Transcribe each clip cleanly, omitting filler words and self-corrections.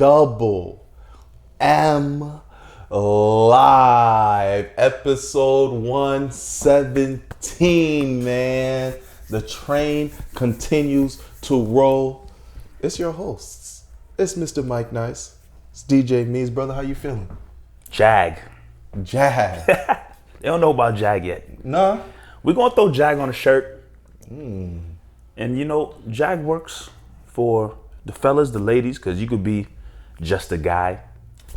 Double M Live, episode 117, man. The train continues to roll. It's your hosts. It's Mr. Mike Nice. It's DJ Mees. Brother, how you feeling? Jag. They don't know about Jag yet. Nah. We're going to throw Jag on a shirt. And you know, Jag works for the fellas, the ladies, because you could be just a guy.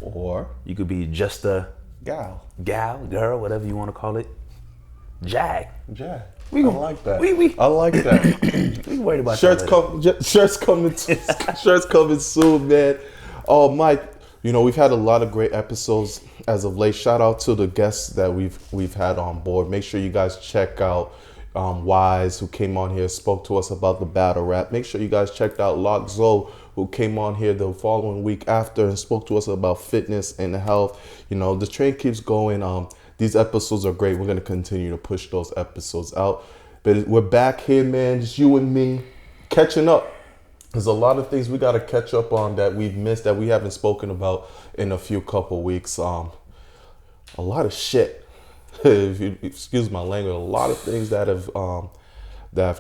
Or you could be just a gal, girl, whatever you want to call it. Jag. I like that. I like that. We worried about shirts that. Shirts coming soon, man. Oh, Mike, you know, we've had a lot of great episodes as of late. Shout out to the guests that we've had on board. Make sure you guys check out Wise, who came on here, spoke to us about the battle rap. Make sure you guys checked out Lock Zoe, who came on here the following week after and spoke to us about fitness and health. You know, the train keeps going. These episodes are great. We're going to continue to push those episodes out. But we're back here, man, just you and me, catching up. There's a lot of things we got to catch up on that we've missed, that we haven't spoken about in a few couple weeks. A lot of shit, if you excuse my language, a lot of things that have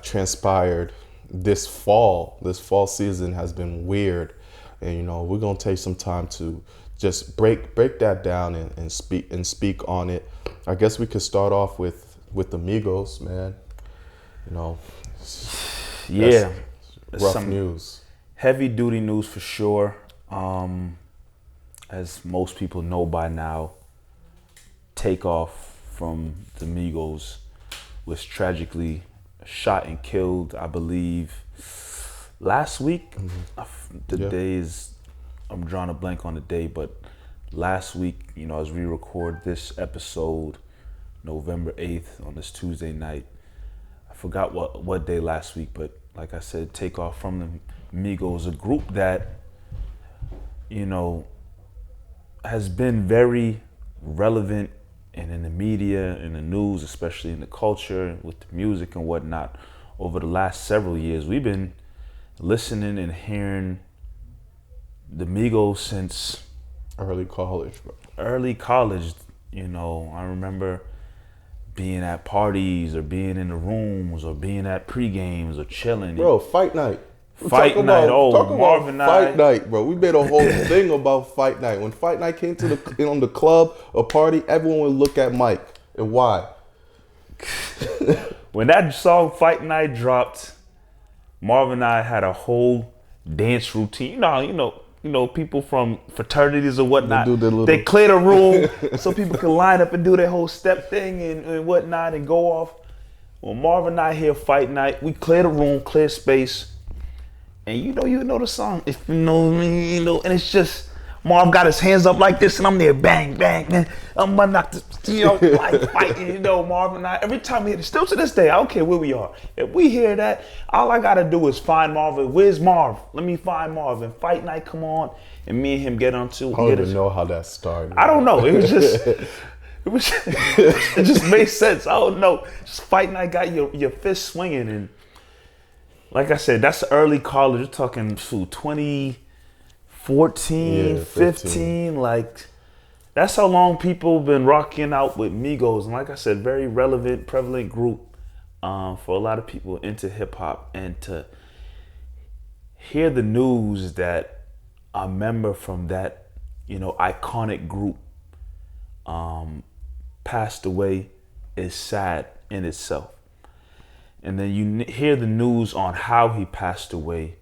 transpired this fall. This fall season has been weird. And, you know, we're going to take some time to just break that down and speak on it. I guess we could start off with the Migos, man. You know, yeah, rough news. Heavy duty news for sure. As most people know by now, Takeoff from the Migos was tragically shot and killed, I believe, last week. Day is, I'm drawing a blank on the day, but last week, you know, as we record this episode, November 8th, on this Tuesday night, I forgot what day last week, but like I said, Takeoff from the Migos, a group that, you know, has been very relevant and in the media, in the news, especially in the culture, with the music and whatnot. Over the last several years, we've been listening and hearing the Migos since early college, bro. Early college, you know, I remember being at parties or being in the rooms or being at pre-games or chilling. Bro, fight night. Marvin Ezhan Fight night, bro. We made a whole thing about fight night. When fight night came to the club or party, everyone would look at Mike. And why? When that song Fight Night dropped, Marvin and I had a whole dance routine. You know, people from fraternities or whatnot, they clear the room so people can line up and do their whole step thing and whatnot and go off. When Marvin and I hear Fight Night, we clear the room, clear space. And you know the song, if you know me, you know, and it's just, Marv got his hands up like this and I'm there, bang, bang, man. I'm gonna knock this, you know, like fighting, you know, Marv and I, every time we hear it, still to this day, I don't care where we are. If we hear that, all I gotta do is find Marvin. Where's Marv? Let me find Marvin. Fight night, come on. And me and him get onto it. I don't even know how that started. I don't know. It was just, it just made sense. I don't know. Just fight night, got your fist swinging. And like I said, that's early college. You're talking 2014, 15. Like, that's how long people been rocking out with Migos. And like I said, very relevant, prevalent group for a lot of people into hip hop. And to hear the news that a member from that, you know, iconic group passed away is sad in itself. And then you hear the news on how he passed away.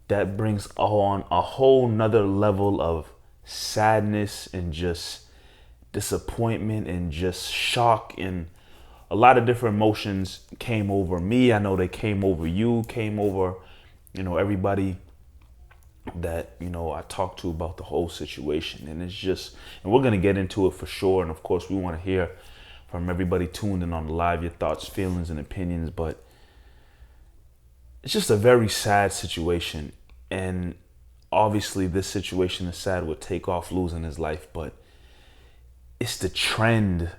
That brings on a whole nother level of sadness and just disappointment and just shock, and a lot of different emotions came over me. I know they came over you, came over, you know, everybody that, you know, I talked to about the whole situation. And it's just, and we're going to get into it for sure. And of course, we want to hear from everybody tuned in on the live, your thoughts, feelings, and opinions. But it's just a very sad situation. And obviously this situation is sad with Takeoff losing his life, but it's the trend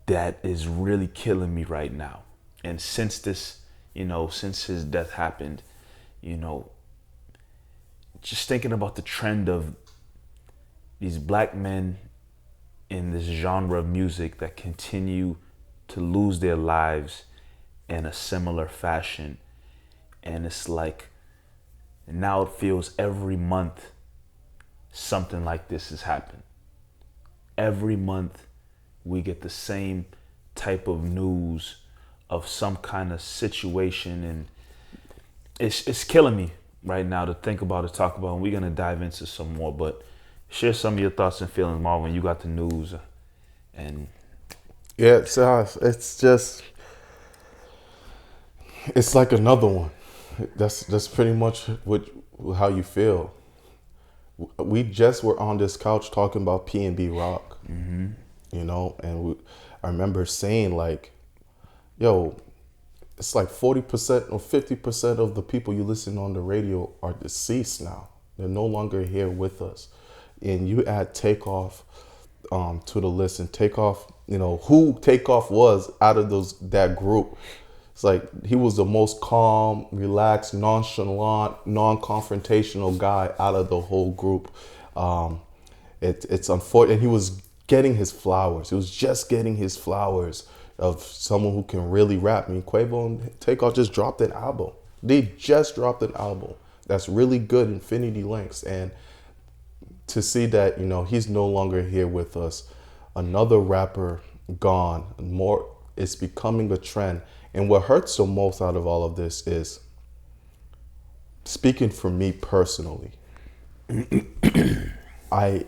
that is really killing me right now. And since this, you know, since his death happened, you know, just thinking about the trend of these black men in this genre of music that continue to lose their lives in a similar fashion. And it's like, now it feels every month something like this has happened. Every month we get the same type of news of some kind of situation, and it's killing me right now to think about it, talk about it. And we're gonna dive into some more, but share some of your thoughts and feelings, Marvin. You got the news, and Yeah, it's just, it's like another one. That's pretty much how you feel. We just were on this couch talking about P&B rock, you know, and I remember saying like, yo, it's like 40% or 50% of the people you listen on the radio are deceased now. They're no longer here with us. And you add Takeoff to the list, and Takeoff, you know, who Takeoff was out of that group. It's like he was the most calm, relaxed, nonchalant, non-confrontational guy out of the whole group. It's unfortunate. And he was getting his flowers. He was just getting his flowers of someone who can really rap. I mean, Quavo and Takeoff just dropped an album. They just dropped an album that's really good, Infinity Links. And to see that, you know, he's no longer here with us, another rapper gone, it's becoming a trend. And what hurts the most out of all of this is, speaking for me personally, I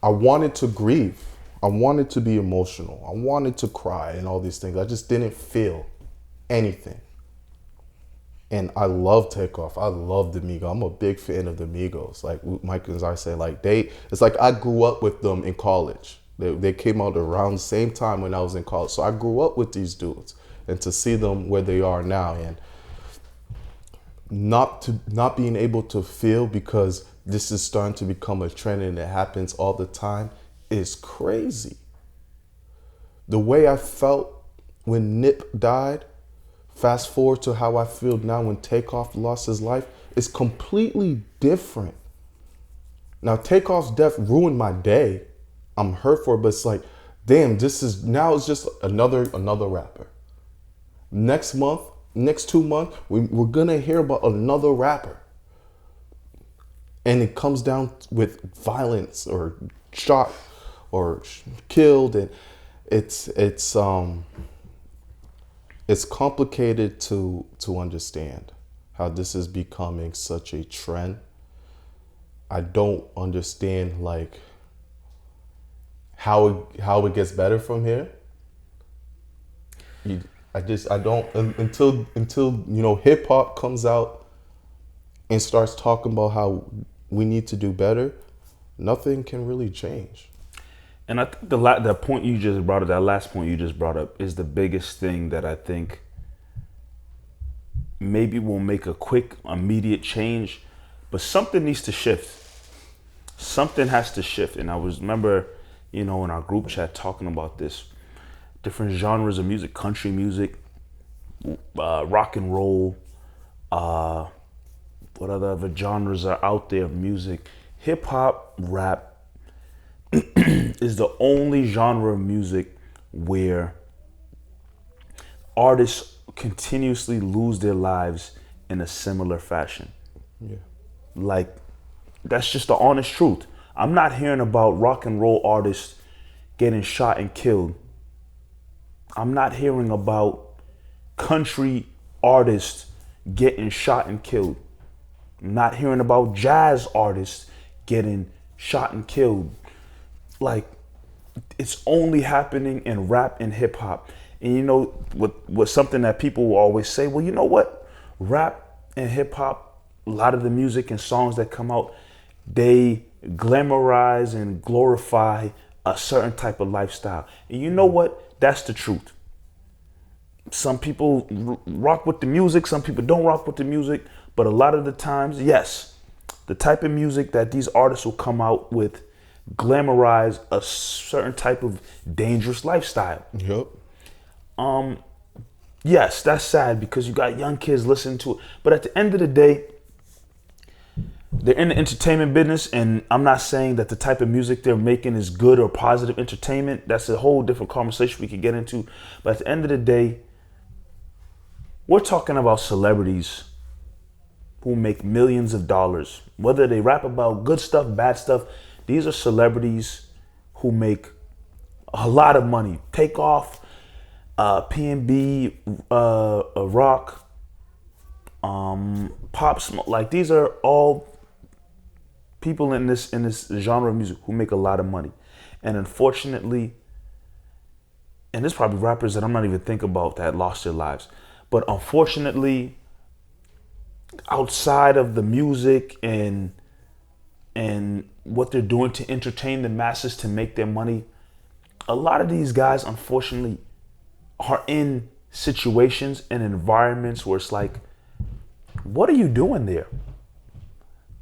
wanted to grieve. I wanted to be emotional. I wanted to cry and all these things. I just didn't feel anything. And I love Takeoff. I love the Migos. I'm a big fan of the Migos. Like Mike and I say, like it's like I grew up with them in college. They came out around the same time when I was in college. So I grew up with these dudes. And to see them where they are now, and not being able to feel because this is starting to become a trend and it happens all the time, is crazy. The way I felt when Nip died, fast forward to how I feel now when Takeoff lost his life, is completely different. Now, Takeoff's death ruined my day. I'm hurt for it, but it's like, damn, it's just another rapper. Next 2 months, we're gonna hear about another rapper. And it comes down with violence or shot or killed, and it's complicated to understand how this is becoming such a trend. I don't understand like how it gets better from here. I don't until you know, hip hop comes out and starts talking about how we need to do better. Nothing can really change. And I think the point you just brought up, that last point you just brought up, is the biggest thing that I think maybe will make a quick, immediate change, but something needs to shift. Something has to shift. And I remember, you know, in our group chat talking about this, different genres of music, country music, rock and roll, what other genres are out there of music? Hip hop, rap is the only genre of music where artists continuously lose their lives in a similar fashion. Yeah. Like, that's just the honest truth. I'm not hearing about rock and roll artists getting shot and killed. I'm not hearing about country artists getting shot and killed. I'm not hearing about jazz artists getting shot and killed. Like, it's only happening in rap and hip hop. And you know, with something that people will always say, well, you know what? Rap and hip hop, a lot of the music and songs that come out, they glamorize and glorify a certain type of lifestyle. And you know what? That's the truth. Some people rock with the music, some people don't rock with the music, but a lot of the times, yes, the type of music that these artists will come out with glamorize a certain type of dangerous lifestyle. Yep. Yes, that's sad because you got young kids listening to it. But at the end of the day, they're in the entertainment business, and I'm not saying that the type of music they're making is good or positive entertainment. That's a whole different conversation we could get into. But at the end of the day, we're talking about celebrities who make millions of dollars. Whether they rap about good stuff, bad stuff, these are celebrities who make a lot of money. Takeoff, P&B, Rock, Pop Smoke. Like, these are all people in this genre of music who make a lot of money. And unfortunately, and there's probably rappers that I'm not even thinking about that lost their lives. But unfortunately, outside of the music and what they're doing to entertain the masses to make their money, a lot of these guys, unfortunately, are in situations and environments where it's like, what are you doing there?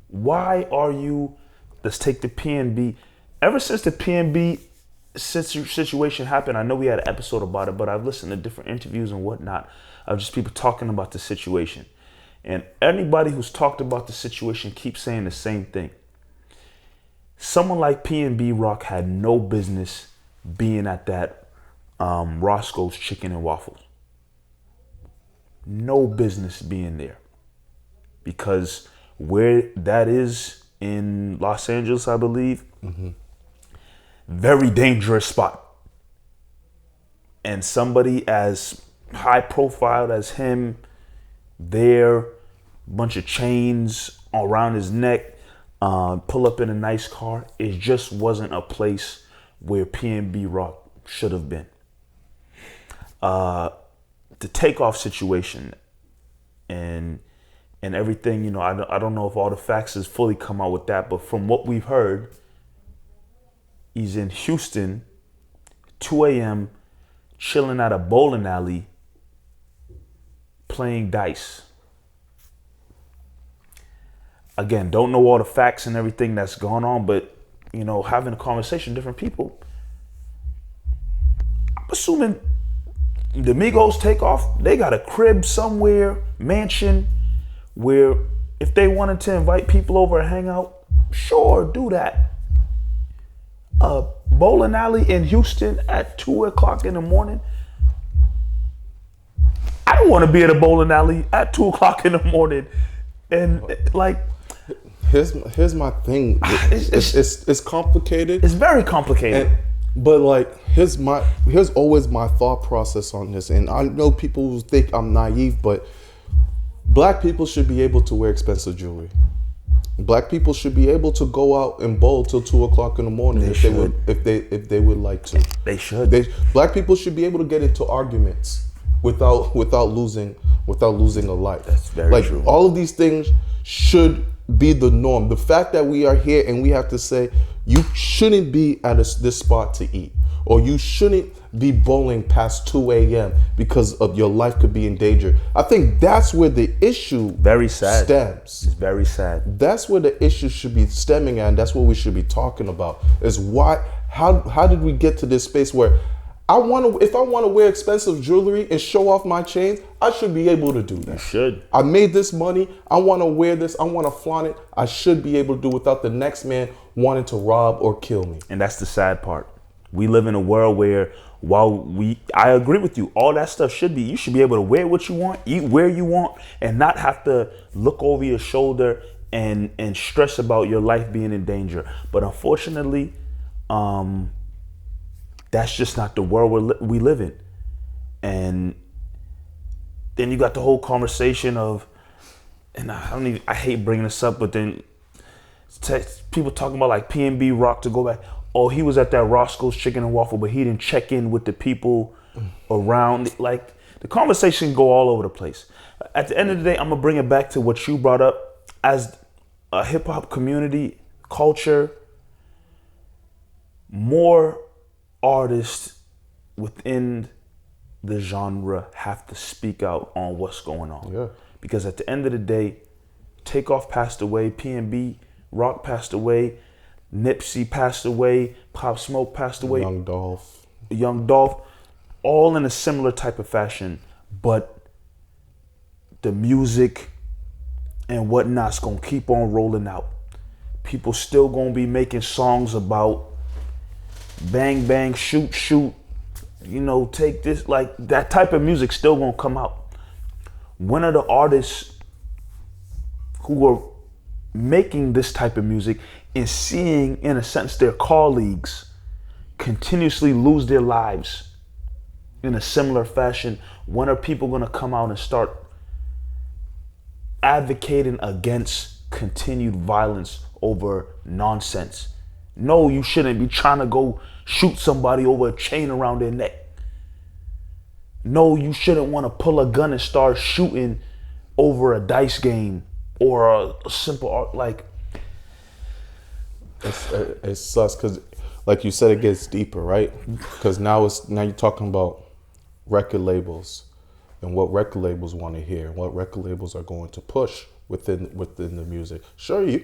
Why are you, let's take the PNB. Ever since the PNB situation happened, I know we had an episode about it, but I've listened to different interviews and whatnot of just people talking about the situation. And anybody who's talked about the situation keeps saying the same thing. Someone like PNB Rock had no business being at that Roscoe's Chicken and Waffles. No business being there. Because where that is in Los Angeles, I believe, very dangerous spot. And somebody as high profile as him, there, bunch of chains around his neck, pull up in a nice car. It just wasn't a place where PNB Rock should have been. The Takeoff situation and everything, you know, I don't know if all the facts has fully come out with that, but from what we've heard, he's in Houston, 2 a.m., chilling at a bowling alley, playing dice. Again, don't know all the facts and everything that's going on, but, you know, having a conversation with different people, I'm assuming the Migos Takeoff, they got a crib somewhere, mansion, where if they wanted to invite people over and hang out, sure, do that. A bowling alley in Houston at 2 o'clock in the morning. I don't want to be at a bowling alley at 2 o'clock in the morning. And like, here's my thing. It's complicated. It's very complicated. But like, here's always my thought process on this. And I know people who think I'm naive, but Black people should be able to wear expensive jewelry. Black people should be able to go out and bowl till 2 o'clock in the morning if they would like to. They should. Black people should be able to get into arguments without losing a life. That's very true. All of these things should be the norm. The fact that we are here and we have to say you shouldn't be at this spot to eat, or you shouldn't be bowling past 2 a.m. because of your life could be in danger. I think that's where the issue stems. It's very sad. That's where the issue should be stemming at, and that's what we should be talking about. Is how did we get to this space where if I want to wear expensive jewelry and show off my chains, I should be able to do that. You should. I made this money. I want to wear this. I want to flaunt it. I should be able to do without the next man wanting to rob or kill me. And that's the sad part. We live in a world where I agree with you, all that stuff you should be able to wear what you want, eat where you want, and not have to look over your shoulder and stress about your life being in danger. But unfortunately, that's just not the world we live in. And then you got the whole conversation of, and I hate bringing this up, but then people talking about like PNB Rock to go back. Oh, he was at that Roscoe's Chicken and Waffle, but he didn't check in with the people around. Like, the conversation go all over the place. At the end of the day, I'm gonna bring it back to what you brought up. As a hip hop community, culture, more artists within the genre have to speak out on what's going on. Yeah. Because at the end of the day, Takeoff passed away, PNB Rock passed away, Nipsey passed away, Pop Smoke passed away, Young Dolph, all in a similar type of fashion, but the music and whatnot's gonna keep on rolling out. People still gonna be making songs about bang bang, shoot shoot, take this, like that type of music still gonna come out. When are the artists who are making this type of music and seeing, in a sense, their colleagues continuously lose their lives in a similar fashion? When are people gonna come out and start advocating against continued violence over nonsense? No, you shouldn't be trying to go shoot somebody over a chain around their neck. No, you shouldn't want to pull a gun and start shooting over a dice game or a simple art. Like, it sucks because, like you said, it gets deeper, right? Because now you're talking about record labels and what record labels want to hear and what record labels are going to push within the music. Sure, you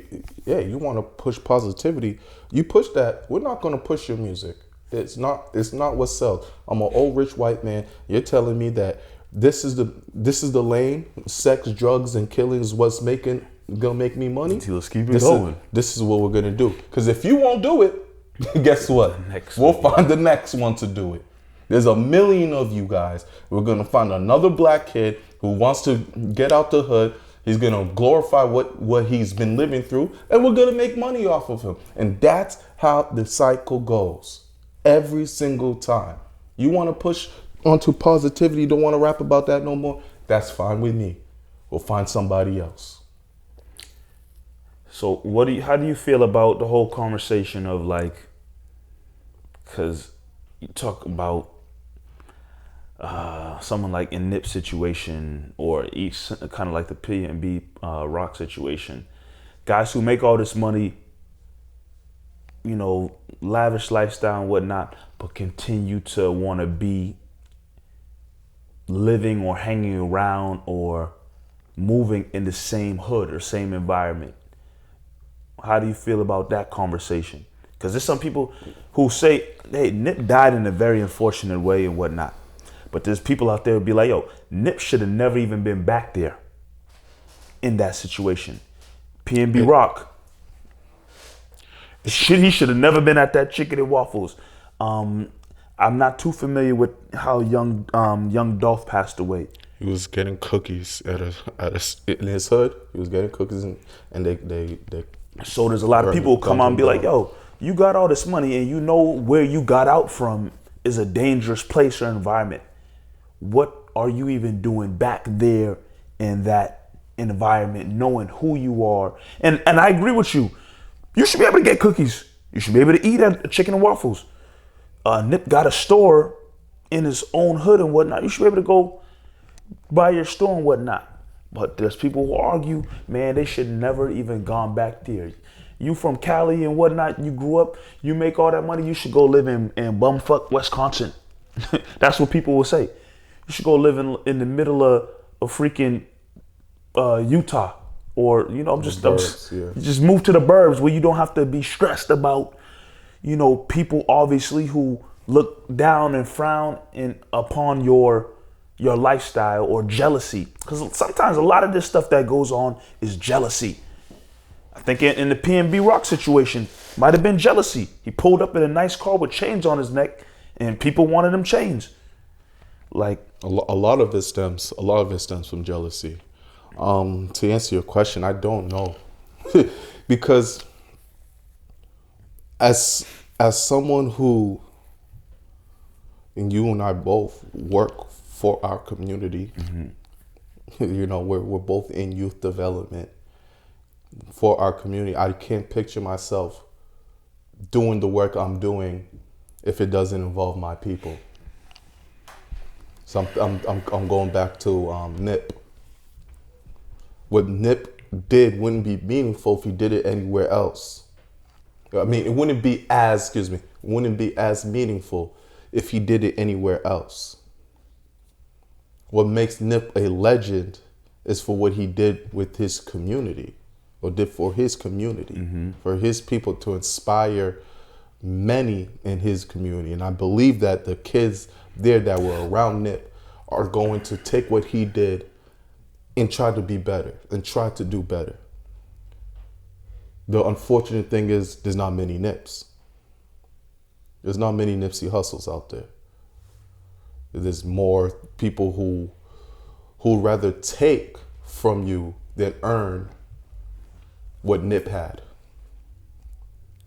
want to push positivity. You push that. We're not going to push your music. It's not what sells. I'm an old rich white man. You're telling me that this is the lane. Sex, drugs, and killing is what's gonna make me money. Let's keep it going. This is what we're gonna do. Because if you won't do it, guess what? We'll find the next one to do it. There's a million of you guys. We're gonna find another black kid who wants to get out the hood. He's gonna glorify what he's been living through, and we're gonna make money off of him. And that's how the cycle goes. Every single time. You want to push onto positivity, don't want to rap about that no more? That's fine with me. We'll find somebody else. So how do you feel about the whole conversation of, like, because you talk about someone like in Nip's situation, or each kind of like the P&B Rock situation, guys who make all this money, lavish lifestyle and whatnot, but continue to want to be living or hanging around or moving in the same hood or same environment. How do you feel about that conversation? Because there's some people who say, hey, Nip died in a very unfortunate way and whatnot. But there's people out there who be like, yo, Nip should have never even been back there in that situation. P&B Rock, he should have never been at that Chicken and Waffles. I'm not too familiar with how young Dolph passed away. He was getting cookies in his hood. He was getting cookies and they. So there's a lot of people who come out and be like, yo, you got all this money and you know where you got out from is a dangerous place or environment. What are you even doing back there in that environment, knowing who you are? And I agree with you. You should be able to get cookies. You should be able to eat at Chicken and Waffles. Nip got a store in his own hood and whatnot. You should be able to go by your store and whatnot. But there's people who argue, man, they should never even gone back there. You from Cali and whatnot, you grew up, you make all that money, you should go live in bumfuck Wisconsin. That's what people will say. You should go live in the middle of freaking Utah. Or, just move to the burbs where you don't have to be stressed about, people obviously who look down and frown upon your lifestyle, or jealousy. Because sometimes a lot of this stuff that goes on is jealousy. I think in the P&B Rock situation, might have been jealousy. He pulled up in a nice car with chains on his neck, and people wanted them chains. Like, a lot of it stems from jealousy. To answer your question, I don't know. Because as someone who, and you and I both work for our community, we're both in youth development for our community. I can't picture myself doing the work I'm doing if it doesn't involve my people. So I'm going back to Nip. What Nip did wouldn't be meaningful if he did it anywhere else. I mean, it wouldn't be as meaningful if he did it anywhere else. What makes Nip a legend is for what he did with his community, or did for his community, for his people, to inspire many in his community. And I believe that the kids there that were around Nip are going to take what he did and try to be better and try to do better. The unfortunate thing is there's not many Nips. There's not many Nipsey Hussles out there. There's more people who rather take from you than earn what Nip had.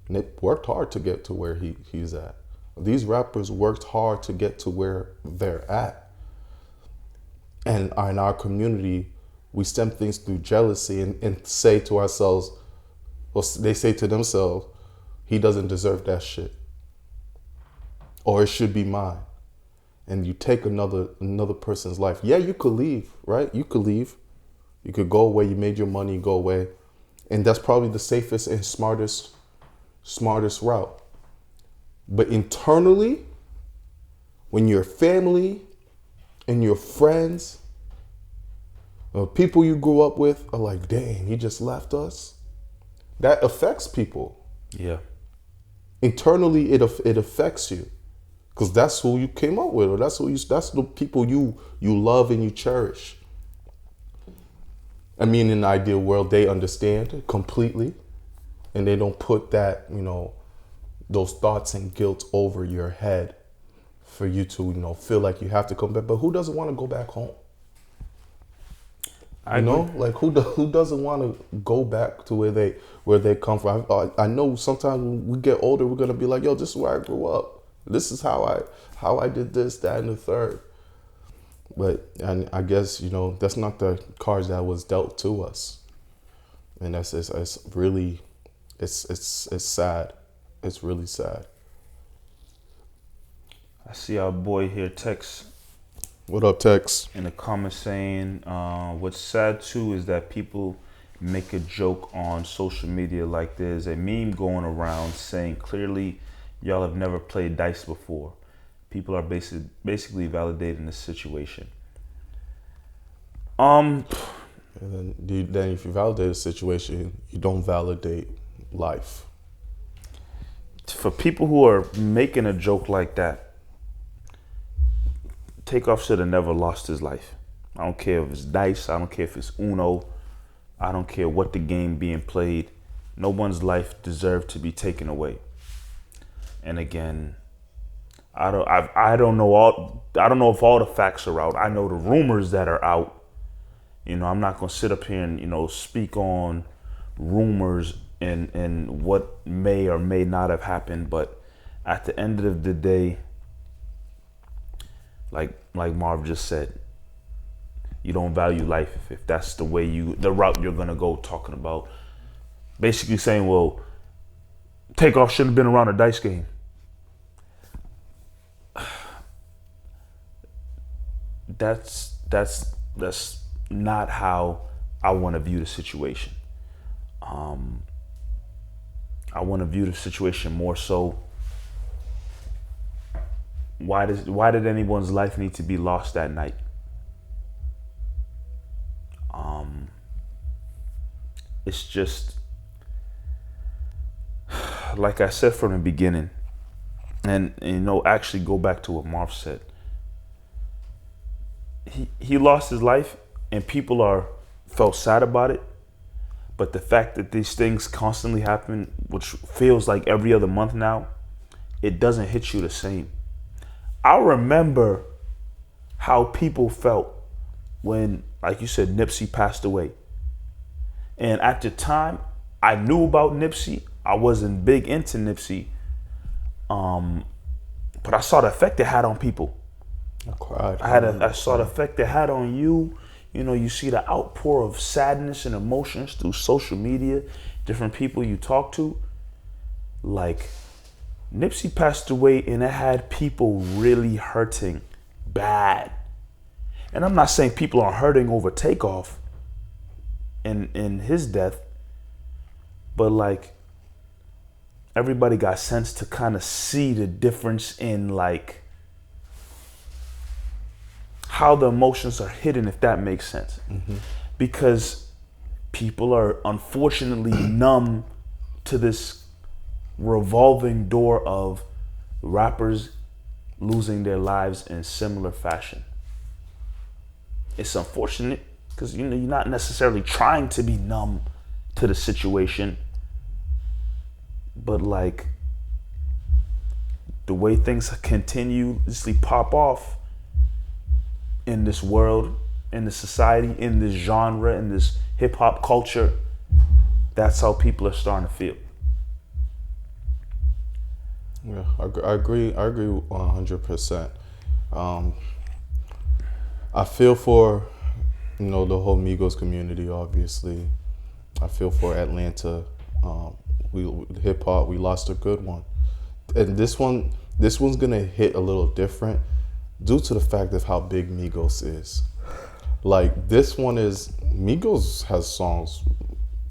Nip worked hard to get to where he's at. These rappers worked hard to get to where they're at. And in our community, we stem things through jealousy and say to ourselves, well, they say to themselves, he doesn't deserve that shit. Or it should be mine. And you take another person's life. Yeah, you could leave, right? You could leave. You could go away. You made your money, go away. And that's probably the safest and smartest route. But internally, when your family and your friends, people you grew up with are like, damn, he just left us. That affects people. Yeah. Internally, it affects you, because that's who you came up with, or that's the people you love and you cherish. I mean, in the ideal world, they understand it completely, and they don't put that, those thoughts and guilt over your head for you to, feel like you have to come back. But who doesn't want to go back home? Like who doesn't want to go back to where they come from? I know sometimes when we get older, we're gonna be like, yo, this is where I grew up. This is how I did this, that, and the third. And I guess that's not the cards that was dealt to us, and it's really sad. It's really sad. I see our boy here, Tex. What up, Tex? In the comments saying, what's sad too is that people make a joke on social media like there's a meme going around saying clearly y'all have never played dice before. People are basically validating the situation. And then if you validate a situation, you don't validate life. For people who are making a joke like that, Takeoff should have never lost his life. I don't care if it's dice. I don't care if it's Uno. I don't care what the game being played. No one's life deserved to be taken away. And again, I don't know if all the facts are out. I know the rumors that are out. I'm not gonna sit up here and speak on rumors and what may or may not have happened. But at the end of the day, like Marv just said, you don't value life if that's the route you're gonna go, talking about basically saying, well, Takeoff shouldn't have been around a dice game. That's not how I want to view the situation. I want to view the situation more so, why did anyone's life need to be lost that night? It's just, like I said from the beginning, and actually go back to what Marv said. He lost his life, and people felt sad about it. But the fact that these things constantly happen, which feels like every other month now, it doesn't hit you the same. I remember how people felt when, like you said, Nipsey passed away. And at the time, I knew about Nipsey. I wasn't big into Nipsey. But I saw the effect it had on people. I cried. I saw the effect it had on you. You see the outpour of sadness and emotions through social media, different people you talk to. Like, Nipsey passed away and it had people really hurting bad. And I'm not saying people are hurting over Takeoff in his death, but like, everybody got sense to kind of see the difference in like how the emotions are hidden, if that makes sense. Mm-hmm. Because people are unfortunately numb to this revolving door of rappers losing their lives in similar fashion. It's unfortunate. because you're not necessarily trying to be numb to the situation, but like the way things continuously pop off in this world, in this society, in this genre, in this hip hop culture, that's how people are starting to feel. Yeah, I agree 100%. I feel for, the whole Migos community, obviously. I feel for Atlanta. Hip hop, we lost a good one. And this one's gonna hit a little different due to the fact of how big Migos is. Like, this one is, Migos has songs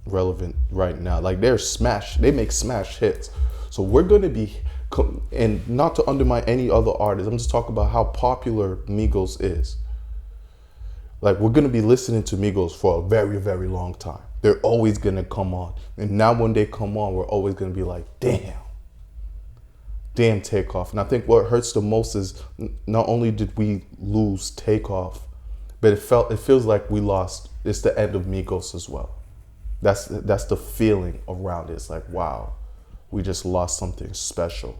relevant right now. Like, they make smash hits. So we're gonna be, and not to undermine any other artist, I'm just talking about how popular Migos is. Like, we're gonna be listening to Migos for a very, very long time. They're always gonna come on. And now when they come on, we're always gonna be like, damn Takeoff. And I think what hurts the most is not only did we lose Takeoff, but it feels like it's the end of Migos as well. That's the feeling around it. It's like, wow, we just lost something special.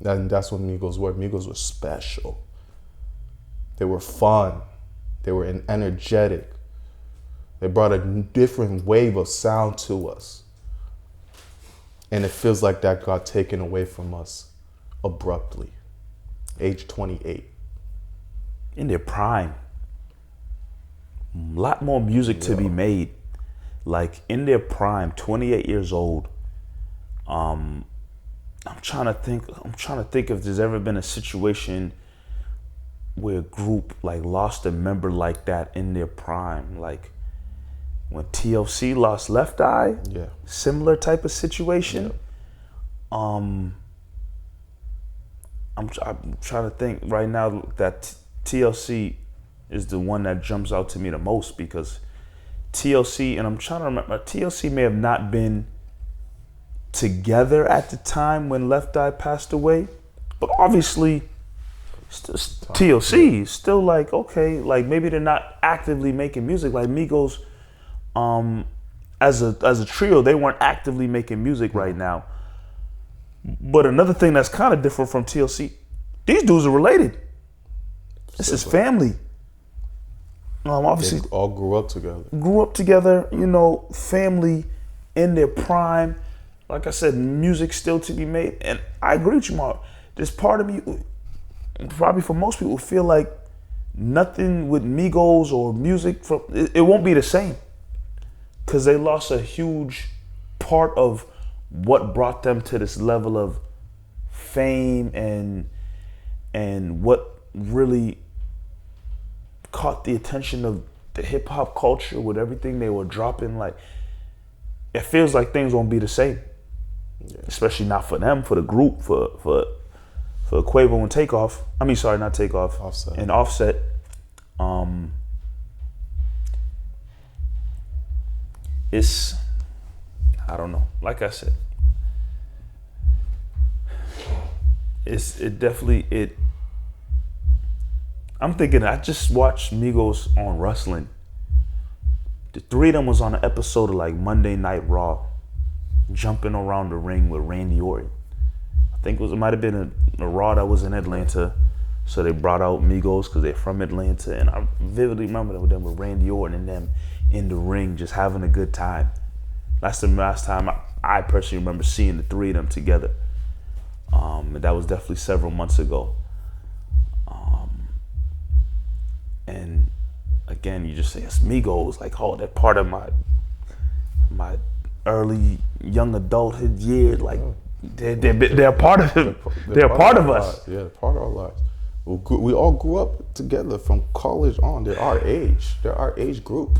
And that's what Migos were. Migos were special. They were fun. They were energetic. They brought a different wave of sound to us. And it feels like that got taken away from us abruptly. Age 28. In their prime. A lot more music to be made. Like, in their prime, 28 years old. I'm trying to think if there's ever been a situation where a group like lost a member like that in their prime. Like when TLC lost Left Eye, similar type of situation. I'm trying to think right now that TLC is the one that jumps out to me the most, because TLC, and I'm trying to remember, TLC may have not been together at the time when Left Eye passed away, but obviously TLC is still like, okay, like maybe they're not actively making music like Migos. As a trio, they weren't actively making music right now. But another thing that's kind of different from TLC, these dudes are related. This is family. Obviously, they all grew up together. Family in their prime. Like I said, music still to be made. And I agree with you, Mark. There's part of me, probably for most people, feel like nothing with Migos or music, it won't be the same. Because they lost a huge part of what brought them to this level of fame and what really caught the attention of the hip hop culture with everything they were dropping. Like, it feels like things won't be the same, especially not for them, for the group, for Quavo and Takeoff. I mean, sorry, not Takeoff, Offset. And Offset. It's, I don't know. Like I said, I'm thinking, I just watched Migos on wrestling. The three of them was on an episode of like Monday Night Raw, jumping around the ring with Randy Orton. I think it might have been a Raw that was in Atlanta, so they brought out Migos because they're from Atlanta, and I vividly remember them with Randy Orton and them in the ring just having a good time. That's the last time I personally remember seeing the three of them together. And that was definitely several months ago. And again, you just say it's Migos, like, oh, they're part of my early young adulthood years. Like, they're part of it. They're part of us. Yeah, they're part of our lives. We all grew up together from college on. They're our age. They're our age group.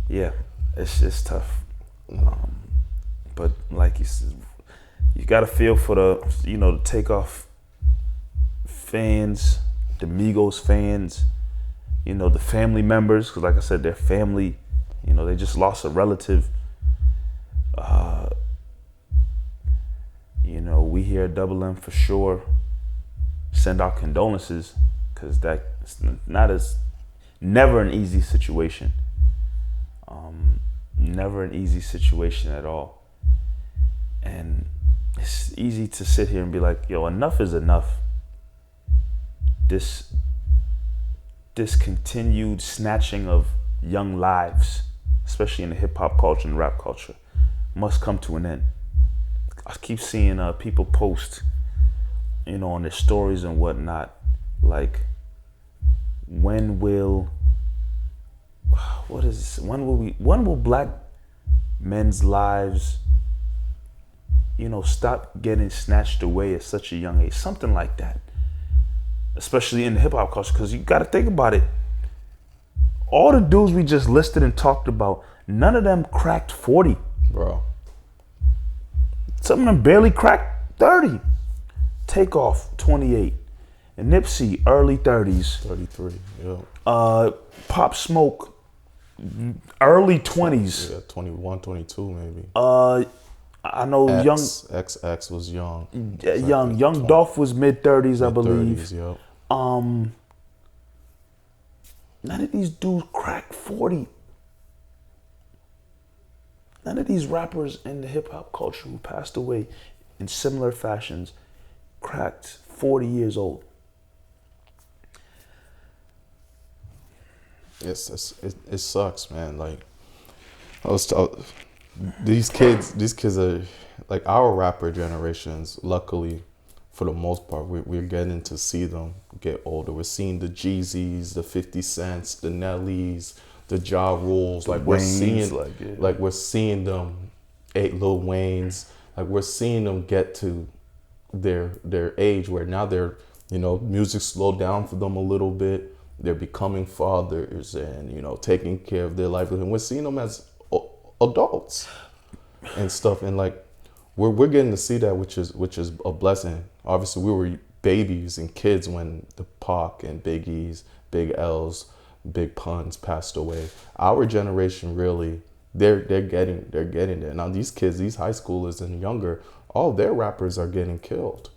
Yeah, it's tough. But like you said, you got to feel for the Takeoff fans, the Migos fans, the family members, because like I said, their family, they just lost a relative. We here at Double M for sure send our condolences, because that It's not as never an easy situation. Never an easy situation at all. And it's easy to sit here and be like, yo, enough is enough. This continued snatching of young lives, especially in the hip hop culture and rap culture, must come to an end. I keep seeing people post, on their stories and whatnot, like, when will black men's lives, stop getting snatched away at such a young age? Something like that. Especially in the hip hop culture, because you got to think about it. All the dudes we just listed and talked about, none of them cracked 40. Bro. Some of them barely cracked 30. Takeoff, 28. And Nipsey, early 30s. 33, yeah. Pop Smoke, early 20s. Yeah, 21, 22 maybe. I know XX was young. Young Dolph was mid-30s, I believe. 30s, yep. None of these dudes cracked 40. None of these rappers in the hip-hop culture who passed away in similar fashions cracked 40 years old. It sucks, man. Like, these kids are like our rapper generations. Luckily, for the most part, we're getting to see them get older. We're seeing the Jeezys, the 50 Cents, the Nellies, the Ja Rules. Like we're seeing them, Lil Waynes. Like we're seeing them get to their age where now they're, music slowed down for them a little bit. They're becoming fathers and, taking care of their livelihood. And we're seeing them as adults and stuff. And like, we're getting to see that, which is a blessing. Obviously, we were babies and kids when the Pac and Big E's, Big L's, Big Puns passed away. Our generation really, they're getting there. Now these kids, these high schoolers and younger, all their rappers are getting killed.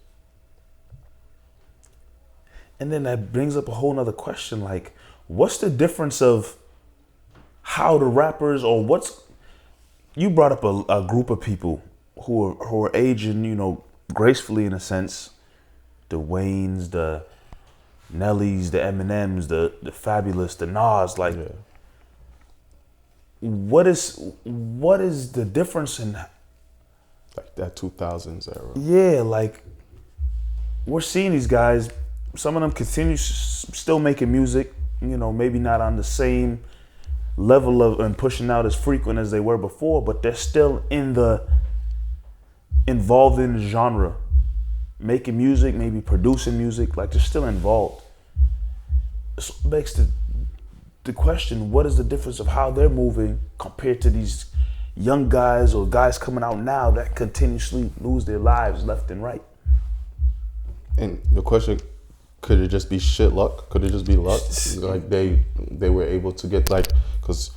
And then that brings up a whole nother question, like, what's the difference of how the rappers, or you brought up a group of people who are aging, gracefully in a sense, the Waynes, the Nellies, the Eminems, the Fabulous, the Nas, like, yeah. What is the difference in like that 2000s era? Yeah, like, we're seeing these guys. Some of them continue still making music, maybe not on the same level of and pushing out as frequent as they were before, but they're still involved in the genre, making music, maybe producing music, like they're still involved. So it begs the question, what is the difference of how they're moving compared to these young guys or guys coming out now that continuously lose their lives left and right? And the question, could it just be shit luck? Could it just be luck? Like they were able to get, like, because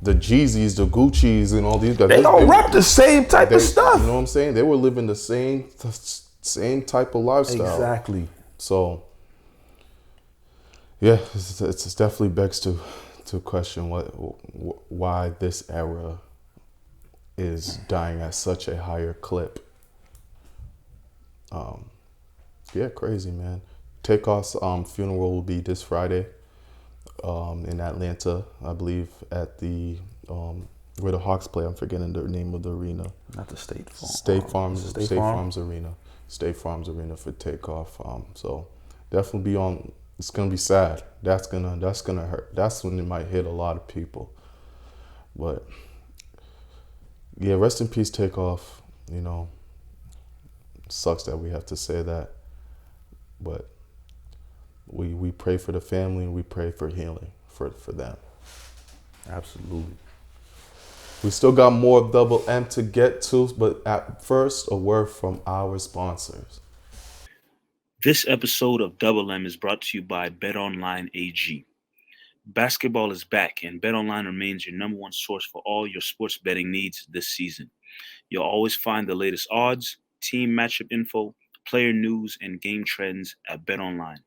the Jeezys, the Gucci's, and all these guys, they don't rap the same type of stuff. You know what I'm saying? They were living the same type of lifestyle. Exactly. So, yeah, it's definitely begs to question why this era is dying at such a higher clip. Yeah, crazy, man. Takeoff's funeral will be this Friday in Atlanta, I believe, at the where the Hawks play. I'm forgetting the name of the arena. Not the State Farm. State Farm's arena. State Farm's arena for Takeoff. So definitely be on. It's gonna be sad. That's gonna hurt. That's when it might hit a lot of people. But yeah, rest in peace, Takeoff. Sucks that we have to say that. But we pray for the family and we pray for healing for them. Absolutely. We still got more of Double M to get to, but at first, a word from our sponsors. This episode of Double M is brought to you by BetOnline AG. Basketball is back, and BetOnline remains your number one source for all your sports betting needs this season. You'll always find the latest odds, team matchup info, player news, and game trends at BetOnline.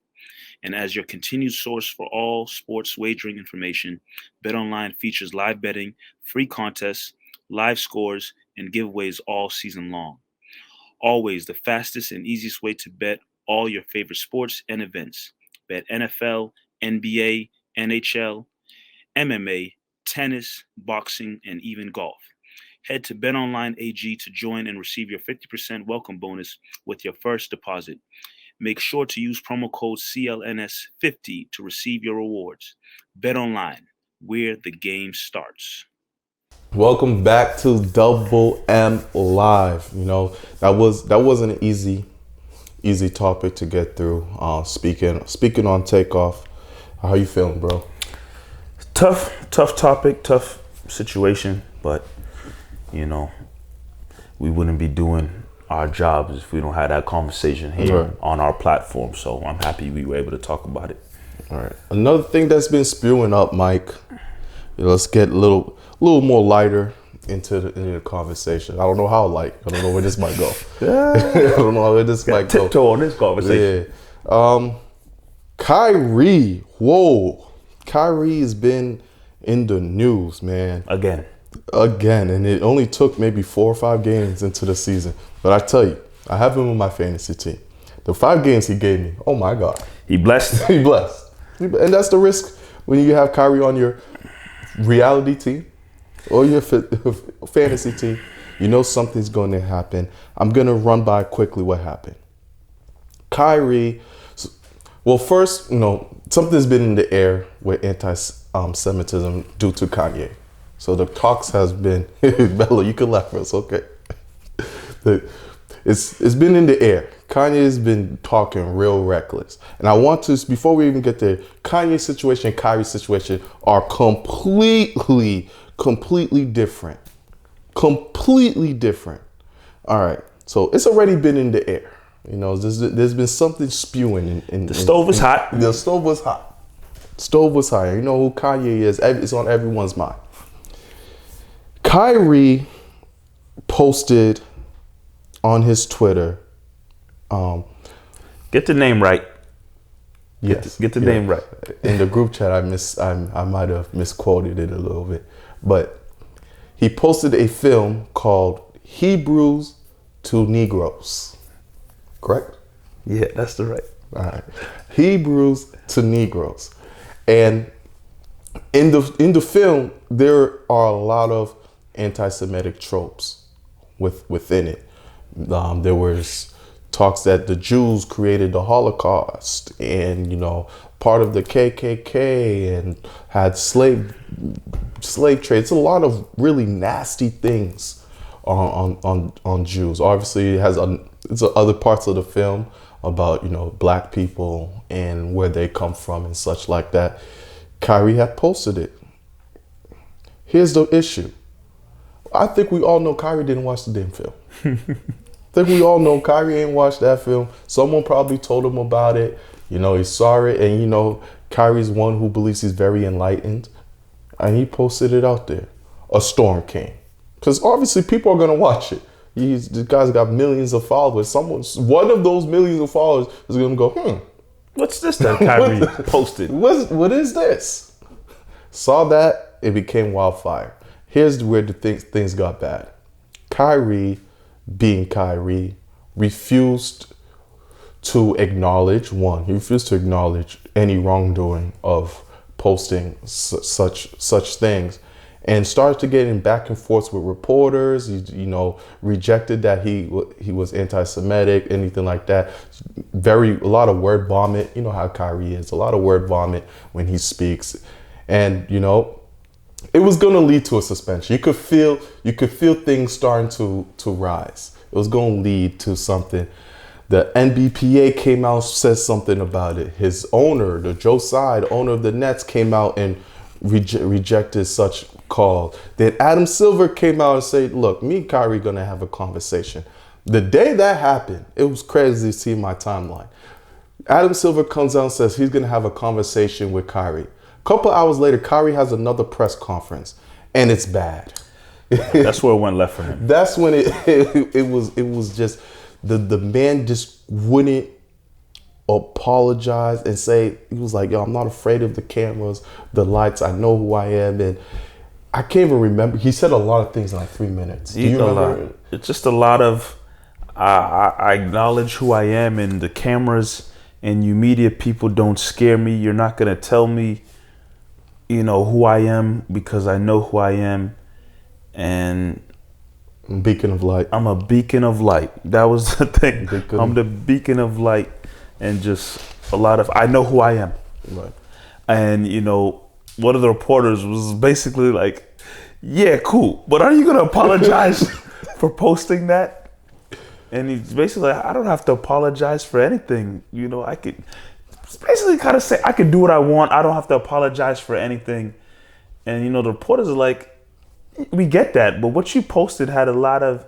And as your continued source for all sports wagering information, BetOnline features live betting, free contests, live scores, and giveaways all season long. Always the fastest and easiest way to bet all your favorite sports and events. Bet NFL, NBA, NHL, MMA, tennis, boxing, and even golf. Head to BetOnline AG to join and receive your 50% welcome bonus with your first deposit. Make sure to use promo code CLNS50 to receive your rewards. BetOnline, where the game starts. Welcome back to Double M Live. You know, that wasn't an easy topic to get through. Speaking on Takeoff, how you feeling, bro? Tough topic, tough situation, but you know, we wouldn't be doing our jobs if we don't have that conversation here on our platform. So I'm happy we were able to talk about it. All right. Another thing that's been spewing up, Mike. Let's get a little more lighter into the conversation. I don't know how light. I don't know where this might go. I don't know where this might go. Tiptoe on this conversation. Yeah. Kyrie. Whoa. Kyrie has been in the news, man. Again, and it only took maybe 4 or 5 games into the season. But I tell you, I have him on my fantasy team. The 5 games he gave me, oh my God. he blessed. He blessed. And that's the risk when you have Kyrie on your reality team or your fantasy team. You know something's going to happen. I'm going to run by quickly what happened. Kyrie, well, first, you know, something's been in the air with anti-Semitism due to Kanye. So the talks has been, Bella, you can laugh, it's okay. It's been in the air. Kanye's been talking real reckless. And I want to, before we even get there, Kanye's situation and Kyrie's situation are completely different. Completely different. All right. So it's already been in the air. You know, there's been something spewing. The stove was hot. The stove was hot. Stove was hot. You know who Kanye is. It's on everyone's mind. Kyrie posted on his Twitter. Get the name right. Yes, get the name right. In the group chat, I might have misquoted it a little bit, but he posted a film called Hebrews to Negroes. Correct? Yeah, that's the right. All right. Hebrews to Negroes, and in the film there are a lot of anti-Semitic tropes within it. There was talks that the Jews created the Holocaust and, you know, part of the KKK and had slave trade. It's a lot of really nasty things on Jews. Obviously, it's other parts of the film about, you know, black people and where they come from and such like that. Kyrie had posted it. Here's the issue. I think we all know Kyrie didn't watch the damn film. I think we all know Kyrie ain't watched that film. Someone probably told him about it. You know, he saw it. And, you know, Kyrie's one who believes he's very enlightened. And he posted it out there. A storm came. Because obviously people are going to watch it. The guy's got millions of followers. One of those millions of followers is going to go, What's this that Kyrie posted? What is this? Saw that. It became wildfire. Here's where the things got bad. Kyrie, being Kyrie, refused to acknowledge any wrongdoing of posting such things, and started to get in back and forth with reporters. He rejected that he was anti-Semitic, anything like that. A lot of word vomit. You know how Kyrie is. A lot of word vomit when he speaks, and you know. It was going to lead to a suspension. You could feel things starting to rise. It was going to lead to something. The NBPA came out, said something about it. His owner, the Joe Tsai, owner of the Nets, came out and rejected such call. Then Adam Silver came out and said, "Look, me and Kyrie going to have a conversation." The day that happened, it was crazy to see my timeline. Adam Silver comes out and says he's going to have a conversation with Kyrie. Couple hours later, Kyrie has another press conference, and it's bad. That's where it went left for him. That's when it was just the man just wouldn't apologize and say, he was like, yo, I'm not afraid of the cameras, the lights. I know who I am. And I can't even remember. He said a lot of things in like 3 minutes. Do you remember? It's just a lot of, I acknowledge who I am, and the cameras and you media people don't scare me. You're not going to tell me, who I am, because I know who I am. And beacon of light. I'm a beacon of light. That was the thing. I'm the beacon of light, and just I know who I am. Right. And one of the reporters was basically like, yeah, cool, but are you gonna apologize for posting that? And he's basically like, I don't have to apologize for anything. I could basically kind of say I could do what I want. I don't have to apologize for anything. And the reporters are like, we get that, but what you posted had a lot of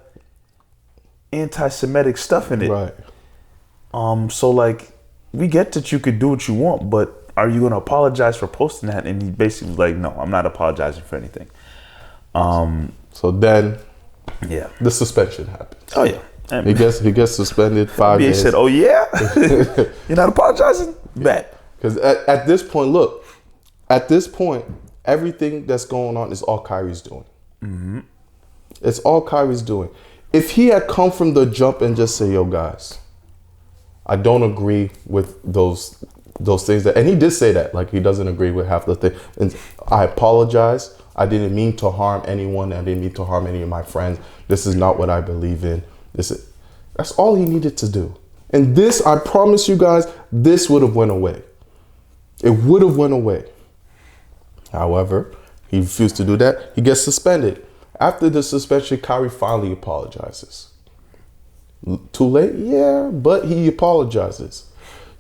anti-Semitic stuff in it. Right. So like, we get that you could do what you want, but are you going to apologize for posting that? And he basically was like, no, I'm not apologizing for anything. So then, yeah, the suspension happens. Oh yeah, he gets suspended 5 days. He said, oh yeah, you're not apologizing? Bet. Because at this point, look, everything that's going on is all Kyrie's doing. Mm-hmm. It's all Kyrie's doing. If he had come from the jump and just say, yo guys, I don't agree with those things and he did say that, like he doesn't agree with half the thing. And I apologize. I didn't mean to harm anyone. I didn't mean to harm any of my friends. This is not what I believe in. That's all he needed to do. And this, I promise you guys, this would have went away. It would have went away. However, he refused to do that. He gets suspended. After the suspension, Kyrie finally apologizes. Too late? Yeah, but he apologizes.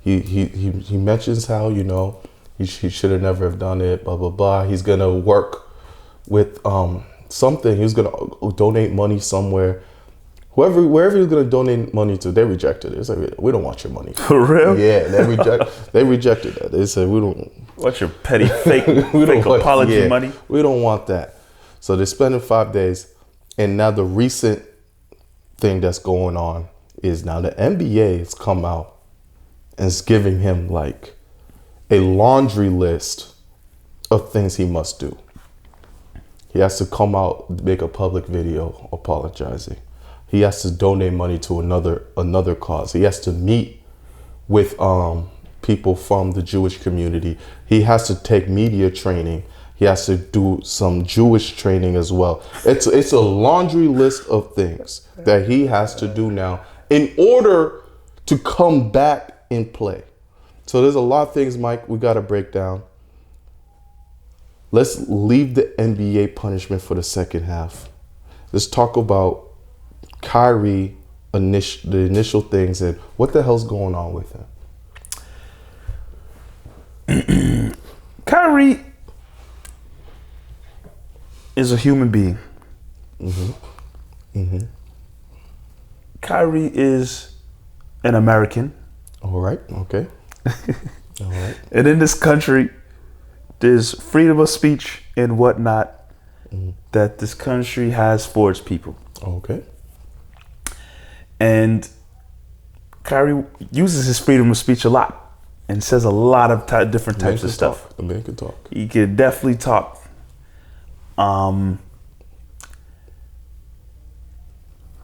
He mentions how, he should have never have done it, blah, blah, blah. He's going to work with something. He's going to donate money somewhere. Wherever he was going to donate money to, they rejected it. They said, we don't want your money. For real? Yeah, they rejected that. They said, we don't. What's your petty fake apology money? We don't want that. So they spent 5 days. And now the recent thing that's going on is now the NBA has come out and is giving him like a laundry list of things he must do. He has to come out, make a public video apologizing. He has to donate money to another cause. He has to meet with people from the Jewish community. He has to take media training. He has to do some Jewish training as well. It's a laundry list of things that he has to do now in order to come back and play. So there's a lot of things, Mike, we got to break down. Let's leave the NBA punishment for the second half. Let's talk about Kyrie, the initial things, and what the hell's going on with him. Kyrie is a human being. Mm-hmm. Mm-hmm. Kyrie is an American. All right. Okay. All right. And in this country, there's freedom of speech and whatnot that this country has for its people. Okay. And Kyrie uses his freedom of speech a lot and says a lot of different types of stuff. The man can talk. He can definitely talk. I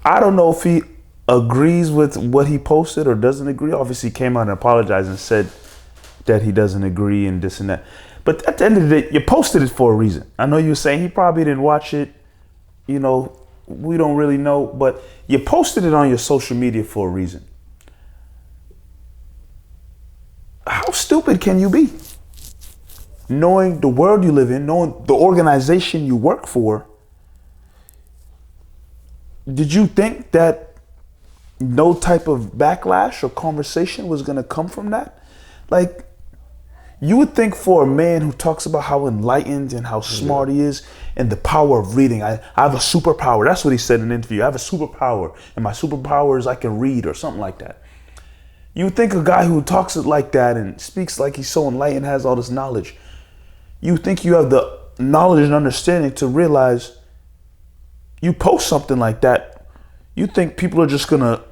don't know if he agrees with what he posted or doesn't agree. Obviously, he came out and apologized and said that he doesn't agree and this and that. But at the end of the day, you posted it for a reason. I know you were saying he probably didn't watch it. We don't really know, but you posted it on your social media for a reason. How stupid can you be? Knowing the world you live in, knowing the organization you work for, did you think that no type of backlash or conversation was going to come from that? Like, you would think for a man who talks about how enlightened and how smart he is and the power of reading. I have a superpower. That's what he said in an interview. I have a superpower, and my superpower is I can read or something like that. You would think a guy who talks it like that and speaks like he's so enlightened, has all this knowledge, you think you have the knowledge and understanding to realize you post something like that, you think people are just going to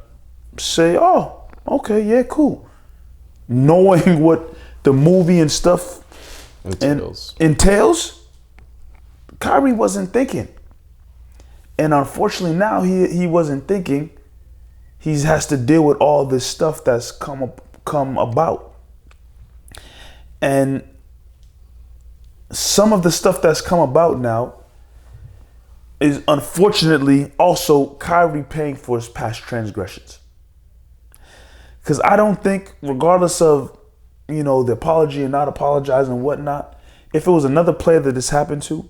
say, oh, okay, yeah, cool. knowing what the movie and stuff entails, Kyrie wasn't thinking. And unfortunately now he wasn't thinking. He has to deal with all this stuff that's come about. And some of the stuff that's come about now is unfortunately also Kyrie paying for his past transgressions. Because I don't think, regardless of, the apology and not apologizing and whatnot, if it was another player that this happened to,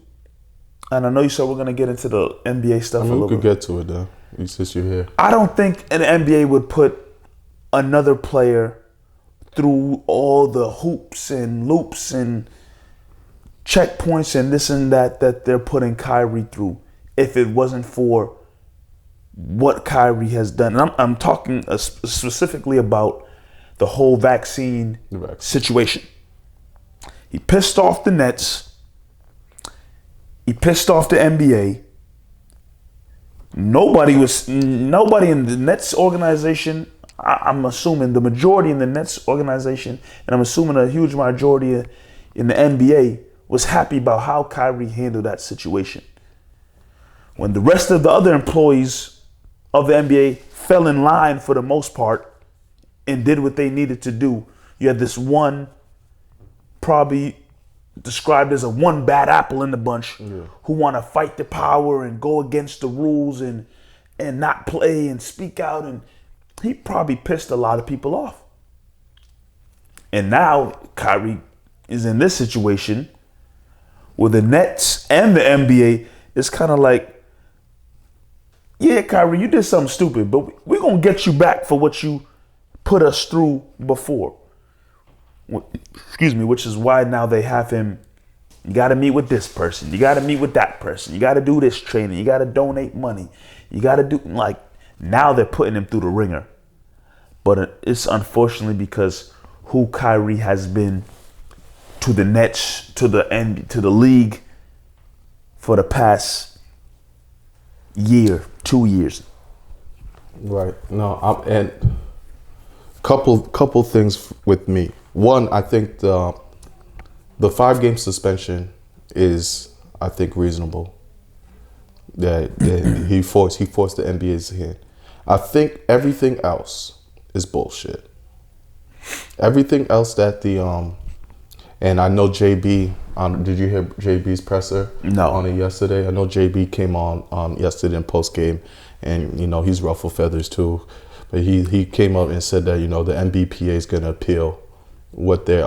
and I know you said we're going to get into the NBA stuff a little bit. We could get to it though, since you're here. I don't think an NBA would put another player through all the hoops and loops and checkpoints and this and that they're putting Kyrie through if it wasn't for what Kyrie has done. And I'm talking specifically about the whole vaccine situation. He pissed off the Nets. He pissed off the NBA. Nobody in the Nets organization, I'm assuming the majority in the Nets organization, and I'm assuming a huge majority in the NBA was happy about how Kyrie handled that situation. When the rest of the other employees of the NBA fell in line for the most part and did what they needed to do, you had this one, probably described as a one bad apple in the bunch, who want to fight the power and go against the rules and not play and speak out, and he probably pissed a lot of people off. And now Kyrie is in this situation where the Nets and the NBA is kind of like, yeah, Kyrie, you did something stupid, but we're going to get you back for what you put us through before. Excuse me, which is why now they have him, you got to meet with this person. You got to meet with that person. You got to do this training. You got to donate money. You got to do, now they're putting him through the ringer. But it's unfortunately because who Kyrie has been to the Nets, to the league for the past year, 2 years. Right. No, and couple things with me. One, I think the 5-game suspension is, I think, reasonable. That he forced the NBA's hand. I think everything else is bullshit. Everything else that and I know JB. Did you hear JB's presser? No. On it yesterday. I know JB came on yesterday in post game, and he's ruffled feathers too. But he came up and said that the NBPA is going to appeal what their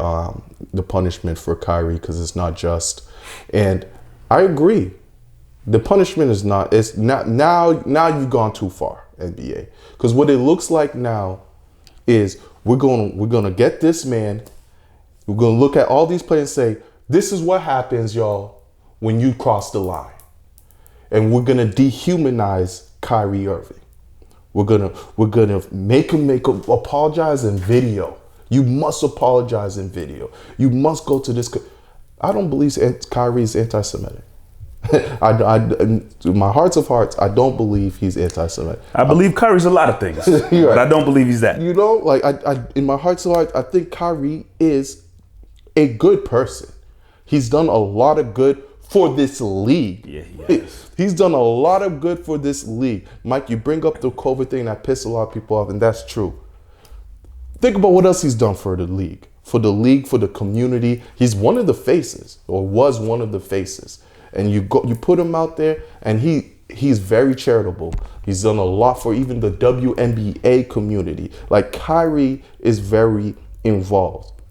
the punishment for Kyrie because it's not just. And I agree. The punishment is not. It's not now. Now you've gone too far, NBA. Because what it looks like now is we're gonna get this man. We're gonna look at all these players and say, this is what happens, y'all, when you cross the line. And we're gonna dehumanize Kyrie Irving. We're gonna make him apologize in video. You must apologize in video. You must go to this. I don't believe Kyrie's anti-Semitic. My hearts of hearts, I don't believe he's anti-Semitic. I believe Kyrie's a lot of things, but I don't believe he's that. I in my hearts of hearts, I think Kyrie is a good person. He's done a lot of good for this league. Yeah, he has. He's done a lot of good for this league. Mike, you bring up the COVID thing that pissed a lot of people off, and that's true. Think about what else he's done for the league, for the community. He's one of the faces, or was one of the faces. And you put him out there, and he's very charitable. He's done a lot for even the WNBA community. Like, Kyrie is very involved.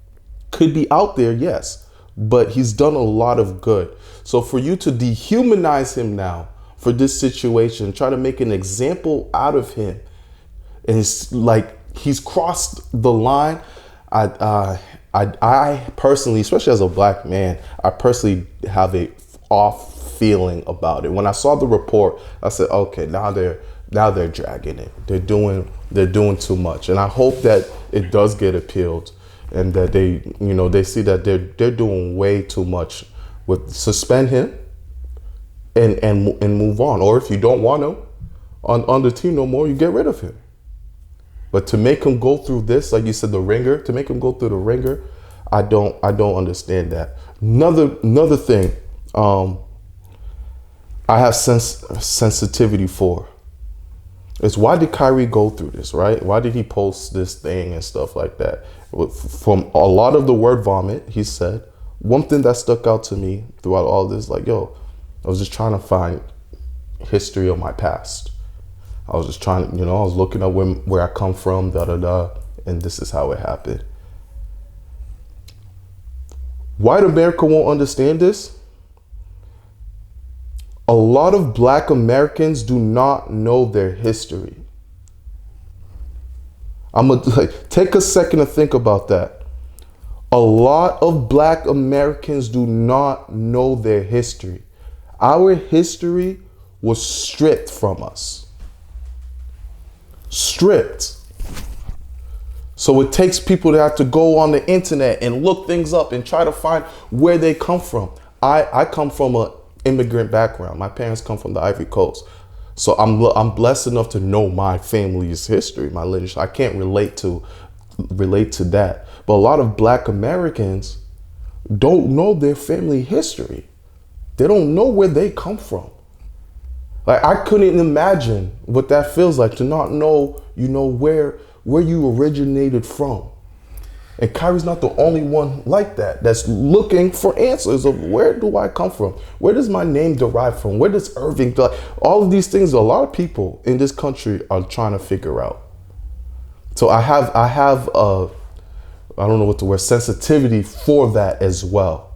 Could be out there, yes, but he's done a lot of good. So for you to dehumanize him now for this situation, try to make an example out of him, and it's like he's crossed the line. I personally, especially as a black man, I personally have a off feeling about it. When I saw the report, I said, okay, now they're dragging it. They're doing too much, and I hope that it does get appealed, and that they see that they're doing way too much with suspend him and move on. Or if you don't want him on the team no more, you get rid of him. But to make him go through this, like you said, the ringer, to make him go through the ringer, I don't understand that. Another thing, I have sensitivity for is why did Kyrie go through this, right? Why did he post this thing and stuff like that? From a lot of the word vomit, he said, one thing that stuck out to me throughout all this, like, yo, I was just trying to find history of my past. I was just trying to, I was looking up where I come from, and this is how it happened. White America won't understand this. A lot of Black Americans do not know their history. I'm gonna take a second to think about that. A lot of Black Americans do not know their history. Our history was stripped from us. Stripped. So it takes people to have to go on the internet and look things up and try to find where they come from. I come from an immigrant background. My parents come from the Ivory Coast. So I'm blessed enough to know my family's history, my lineage. I can't relate to that. But a lot of Black Americans don't know their family history. They don't know where they come from. Like, I couldn't imagine what that feels like to not know, where you originated from. And Kyrie's not the only one like that that's looking for answers of where do I come from? Where does my name derive from? Where does Irving, all of these things, a lot of people in this country are trying to figure out. So I have I don't know what the word, sensitivity for that as well.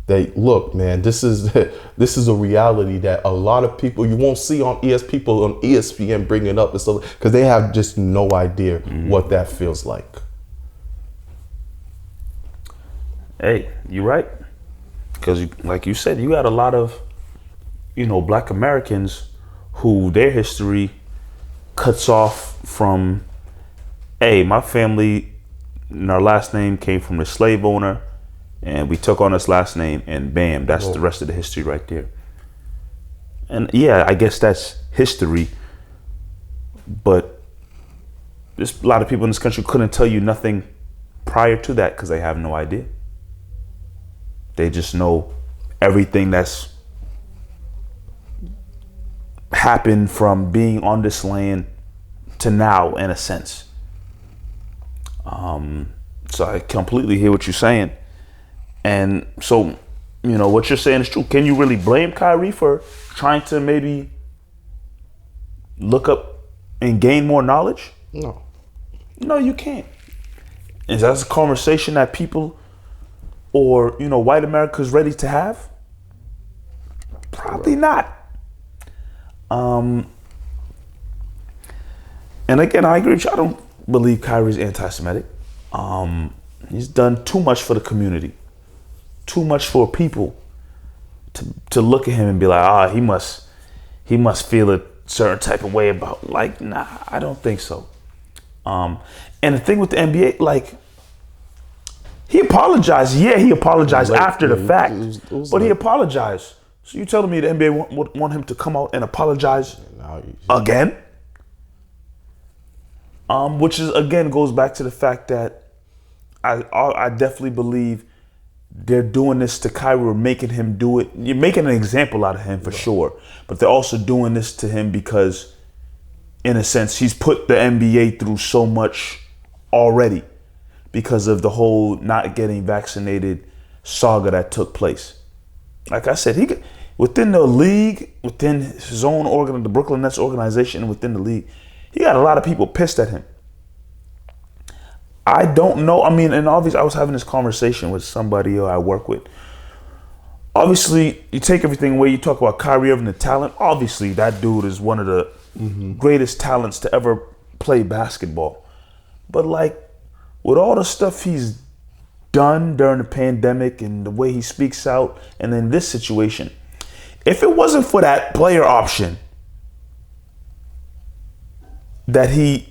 That, look, man, this is a reality that a lot of people, you won't see on people on ESPN bringing up and stuff, because they have just no idea what that feels like. Hey, you're right. Because like you said, you got a lot of, Black Americans who their history cuts off from, hey, my family, and our last name came from the slave owner, and we took on this last name, and bam, that's the rest of the history right there. And yeah, I guess that's history, but there's a lot of people in this country couldn't tell you nothing prior to that because they have no idea. They just know everything that's happened from being on this land to now, in a sense. So I completely hear what you're saying. And so, what you're saying is true. Can you really blame Kyrie for trying to maybe look up and gain more knowledge? No. No, you can't. Is that a conversation that people or, white America is ready to have? Probably not. And again, I agree with you. I don't believe Kyrie's anti-Semitic. He's done too much for the community. Too much for people to look at him and be like, he must feel a certain type of way about, nah, I don't think so. And the thing with the NBA, he apologized. Yeah, he apologized after the fact, but he apologized. So you telling me the NBA want him to come out and apologize again? Which is, again, goes back to the fact that I definitely believe they're doing this to Kyrie, making him do it. You're making an example out of him for sure, but they're also doing this to him because, in a sense, he's put the NBA through so much already because of the whole not getting vaccinated saga that took place. Like I said, within the league, within his own the Brooklyn Nets organization, within the league, he got a lot of people pissed at him. I don't know. I mean, and obviously, I was having this conversation with somebody I work with. Obviously, you take everything away. You talk about Kyrie Irving, the talent. Obviously, that dude is one of the greatest talents to ever play basketball. But with all the stuff he's done during the pandemic and the way he speaks out, and in this situation, if it wasn't for that player option that he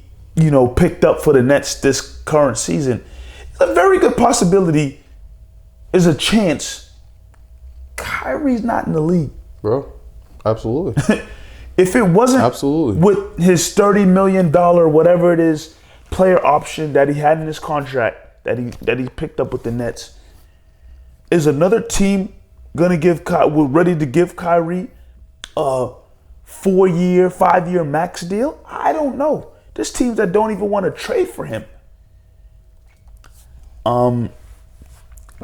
picked up for the Nets this current season, it's a very good possibility, is a chance Kyrie's not in the league. Bro, absolutely. If it wasn't absolutely with his $30 million, whatever it is, player option that he had in his contract that he picked up with the Nets. Is another team ready to give Kyrie a 4-year, 5-year max deal? I don't know. There's teams that don't even want to trade for him. And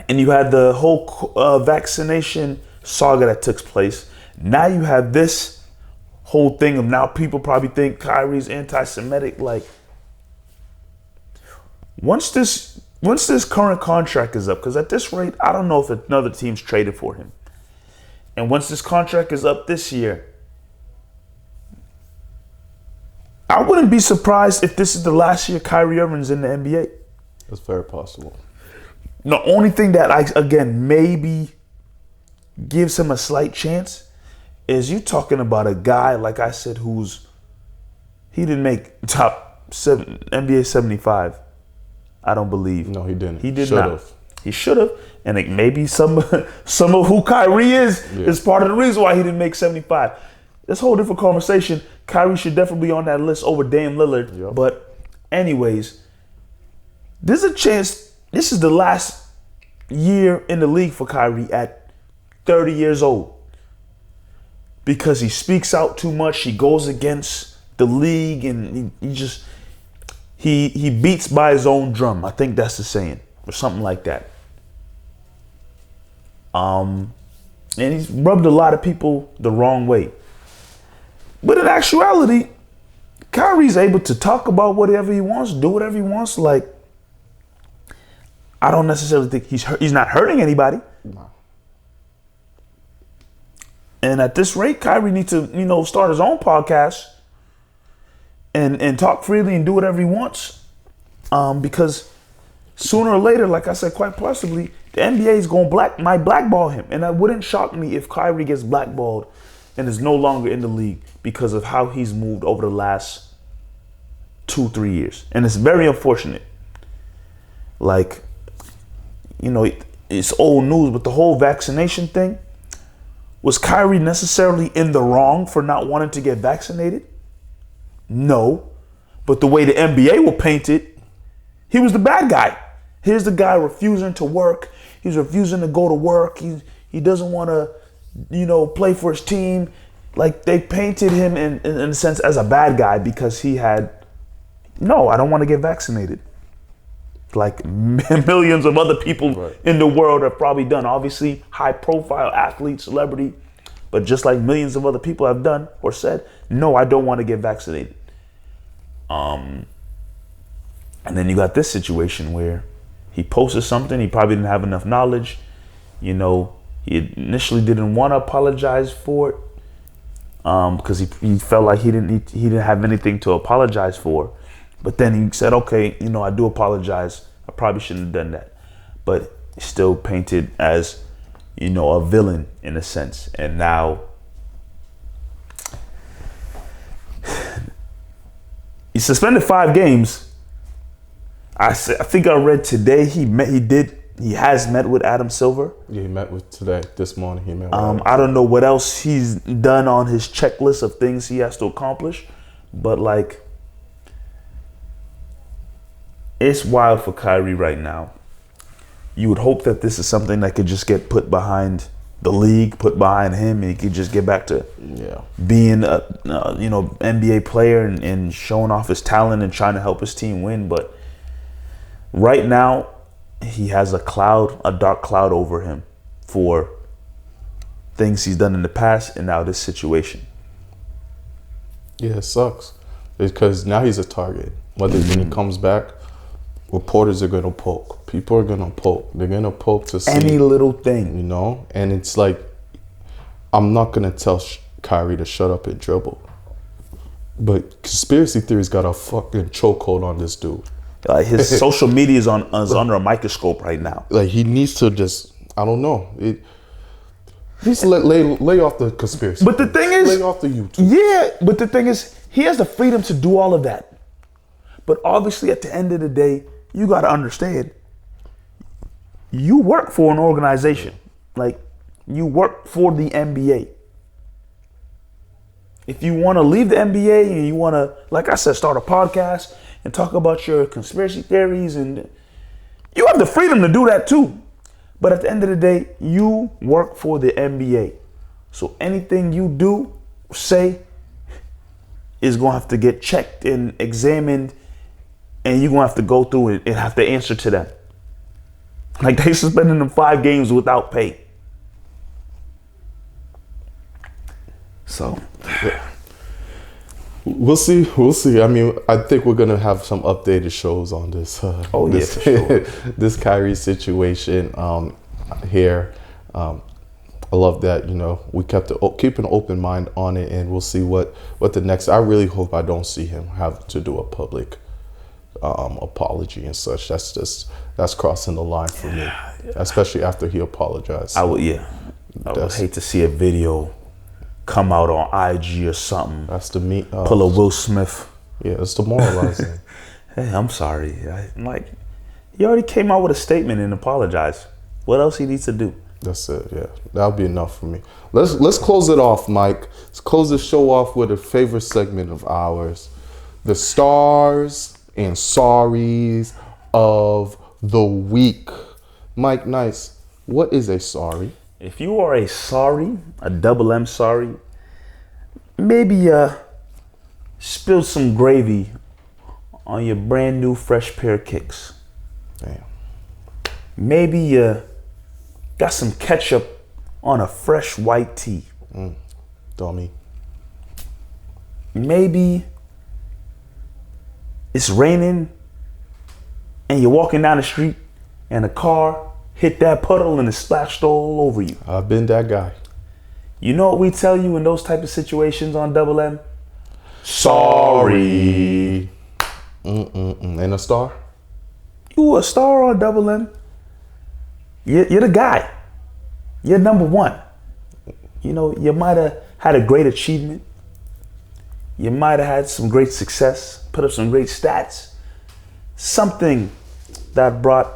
you had the whole vaccination saga that took place. Now you have this whole thing of now people probably think Kyrie's anti-Semitic. Like, once this current contract is up, because at this rate, I don't know if another team's traded for him. And once this contract is up this year, I wouldn't be surprised if this is the last year Kyrie Irving's in the NBA. That's very possible. The only thing that maybe gives him a slight chance is you talking about a guy, like I said, he didn't make top 7 NBA 75. I don't believe. No, he didn't. He did not. He should have. And maybe some of who Kyrie is part of the reason why he didn't make 75. That's a whole different conversation. Kyrie should definitely be on that list over Dame Lillard. Yep. But anyways, there's a chance this is the last year in the league for Kyrie at 30 years old. Because he speaks out too much. He goes against the league and he beats by his own drum. I think that's the saying. Or something like that. And he's rubbed a lot of people the wrong way. But in actuality, Kyrie's able to talk about whatever he wants, do whatever he wants. Like, I don't necessarily think he's not hurting anybody. No. And at this rate, Kyrie needs to, start his own podcast and talk freely and do whatever he wants. Because sooner or later, like I said, quite possibly, the NBA is going might blackball him. And that wouldn't shock me if Kyrie gets blackballed and is no longer in the league because of how he's moved over the last 2-3 years. And it's very unfortunate. Like, it's old news, but the whole vaccination thing, was Kyrie necessarily in the wrong for not wanting to get vaccinated? No. But the way the NBA will paint it, he was the bad guy. Here's the guy refusing to work. He's refusing to go to work. He doesn't want to, play for his team. Like, they painted him in a sense as a bad guy because he had, no, I don't want to get vaccinated. Like millions of other people in the world have probably done. Obviously, high profile athlete, celebrity, but just like millions of other people have done or said, no, I don't want to get vaccinated. And then you got this situation where he posted something. He probably didn't have enough knowledge. He initially didn't want to apologize for it because he felt like he didn't have anything to apologize for. But then he said, okay, I do apologize. I probably shouldn't have done that. But he's still painted as, a villain in a sense. And now he's suspended 5 games. I think I read today he has met with Adam Silver. Yeah, he met with this morning. He met with I don't know what else he's done on his checklist of things he has to accomplish. But like, it's wild for Kyrie right now. You would hope that this is something that could just get put behind the league, put behind him, and he could just get back to being a NBA player and showing off his talent and trying to help his team win. But right now, he has a dark cloud over him for things he's done in the past and now this situation. Yeah, it sucks because now he's a target. When he comes back, reporters are going to poke. People are going to poke. They're going to poke to see any little thing. And it's like, I'm not going to tell Kyrie to shut up and dribble. But conspiracy theories got a fucking chokehold on this dude. His social media is under a microscope right now. Like, he needs to just, I don't know. He needs to lay off the conspiracy. But the thing is, lay off the YouTube. Yeah, but the thing is, he has the freedom to do all of that. But obviously, at the end of the day, you got to understand, you work for an organization. Like, you work for the NBA. If you want to leave the NBA and you want to, like I said, start a podcast and talk about your conspiracy theories, and you have the freedom to do that too. But at the end of the day, you work for the NBA. So anything you do, say, is going to have to get checked and examined, and you're going to have to go through it and have to answer to them. Like, they suspended them 5 games without pay. So, we'll see. We'll see. I mean, I think we're gonna have some updated shows on this. For sure. This Kyrie situation here. I love that, you know, we keep an open mind on it, and we'll see what the next. I really hope I don't see him have to do a public apology and such. That's crossing the line for me, especially after he apologized. I would hate to see a video come out on IG or something. That's the meat. Pull a Will Smith. Yeah, it's demoralizing. Hey, I'm sorry. He already came out with a statement and apologized. What else he needs to do? That's it. Yeah, that'll be enough for me. Let's close it off, Mike. Let's close the show off with a favorite segment of ours, the stars and sorries of the week. Mike Nice, what is a sorry? If you are a sorry, a double M sorry, maybe spill some gravy on your brand new fresh pair of kicks. Damn. Maybe got some ketchup on a fresh white tee. Dummy. Maybe it's raining and you're walking down the street and a car hit that puddle and it splashed all over you. I've been that guy. You know what we tell you in those type of situations on Double M? Sorry. And a star? You a star on Double M? You're the guy. You're number one. You know, you might have had a great achievement. You might have had some great success, put up some great stats. Something that brought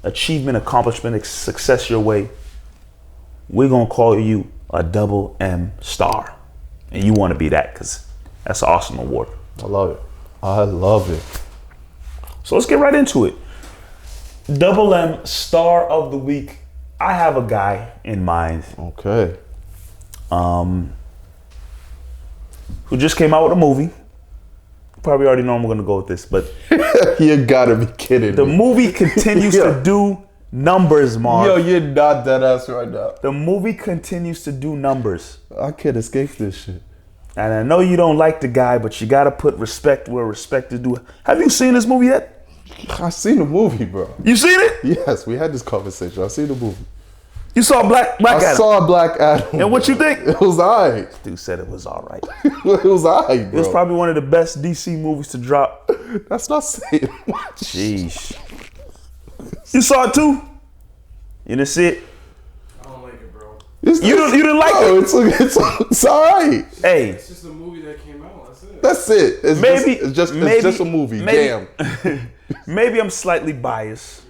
achievement, accomplishment, success your way. We're going to call you a Double M star. And you want to be that because that's an awesome award. I love it. I love it. So let's get right into it. Double M star of the week. I have a guy in mind. Okay. Who just came out with a movie. Probably already know I'm going to go with this, but You gotta be kidding the me. movie continues to do numbers, Marv. Yo, you're not that ass right now. The movie continues to do numbers. I can't escape this shit. And I know you don't like the guy, but you got to put respect where respect is due. Have you seen this movie yet? I seen the movie, bro. You seen it? Yes, we had this conversation. I seen the movie. You saw Black I Adam. saw Black Adam. And what you think? It was alright. Dude said it was all right. It was alright, It bro. was probably one of the best DC movies to drop. That's not saying much. Jeez. You saw it too? You didn't see it? I don't like it, bro. You didn't like it? It's alright. Hey, It's just a movie that came out. That's it. That's it. It's just a movie. maybe- Damn. maybe I'm slightly biased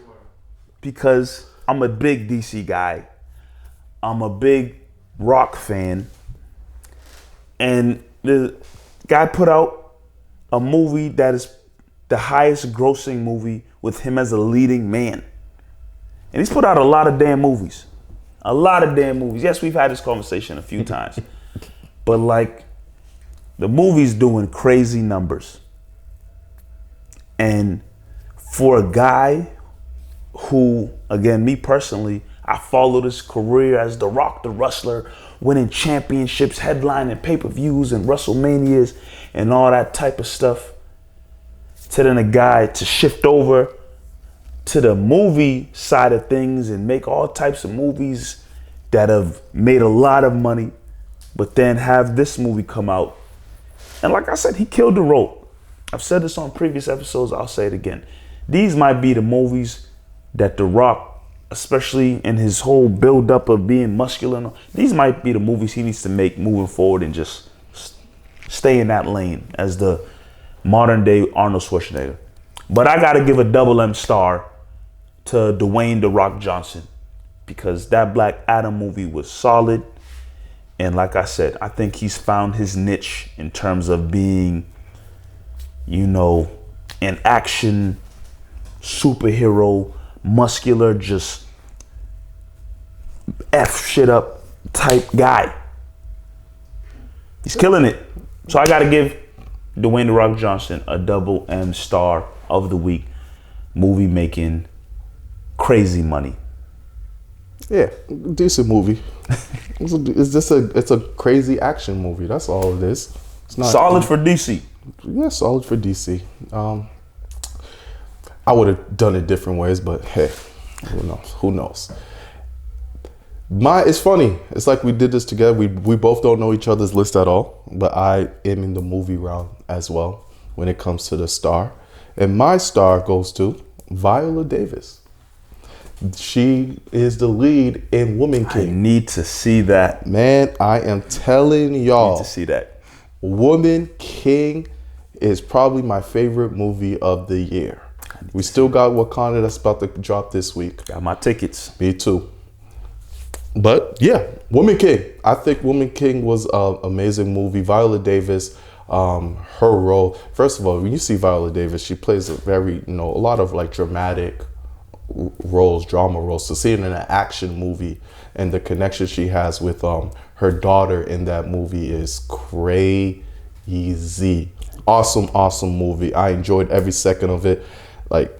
because I'm a big DC guy. I'm a big rock fan. And the guy put out a movie that is the highest grossing movie with him as a leading man. And he's put out a lot of damn movies. A lot of damn movies. Yes, we've had this conversation a few times. But like, the movie's doing crazy numbers. And for a guy who, again, me personally, I followed his career as The Rock, the wrestler, winning championships, headlining pay-per-views and WrestleManias and all that type of stuff. To then a guy to shift over to the movie side of things and make all types of movies that have made a lot of money, but then have this movie come out. And like I said, he killed the role. I've said this on previous episodes, I'll say it again. These might be the movies that The Rock, especially in his whole build-up of being muscular, these might be the movies he needs to make moving forward and just stay in that lane as the modern-day Arnold Schwarzenegger. But I got to give a Double M star to Dwayne The Rock Johnson because that Black Adam movie was solid. And like I said, I think he's found his niche in terms of being, you know, an action superhero, muscular, just F shit up type guy. He's killing it. So I gotta give Dwayne "The Rock" Johnson a double M star of the week. Movie making crazy money. Yeah, decent movie. It's a crazy action movie. That's all it is. It's not Solid for DC. Yeah, solid for DC. I would have done it different ways, but hey, who knows? It's funny. It's like we did this together. We both don't know each other's list at all, but I am in the movie round as well when it comes to the star. And my star goes to Viola Davis. She is the lead in Woman King. I need to see that. Man, I am telling y'all. Need to see that. Woman King is probably my favorite movie of the year. We still got Wakanda that's about to drop this week. Got my tickets. Me too. But yeah, Woman King. I think Woman King was an amazing movie. Viola Davis, her role. First of all, when you see Viola Davis, she plays a lot of like dramatic roles, drama roles. So seeing in an action movie and the connection she has with her daughter in that movie is crazy. Awesome movie. I enjoyed every second of it. Like,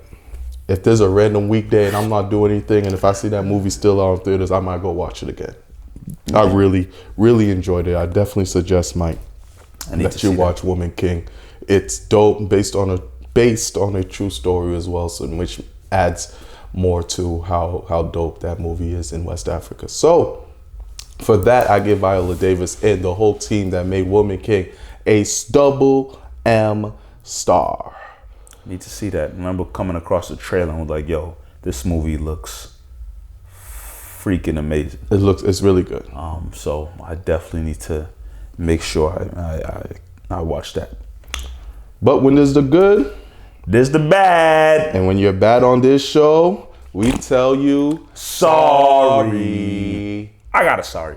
if there's a random weekday and I'm not doing anything, and if I see that movie still out in theaters, I might go watch it again. I really enjoyed it. I definitely suggest, Mike, that you watch Woman King. It's dope, based on a true story as well, so which adds more to how dope that movie is in West Africa. So for that, I give Viola Davis and the whole team that made Woman King a double M star. Need to see that. Remember coming across the trailer and was like, yo, this movie looks freaking amazing. It's really good. So I definitely need to make sure I watch that. But when there's the good, there's the bad. And when you're bad on this show, we tell you sorry. I got a sorry.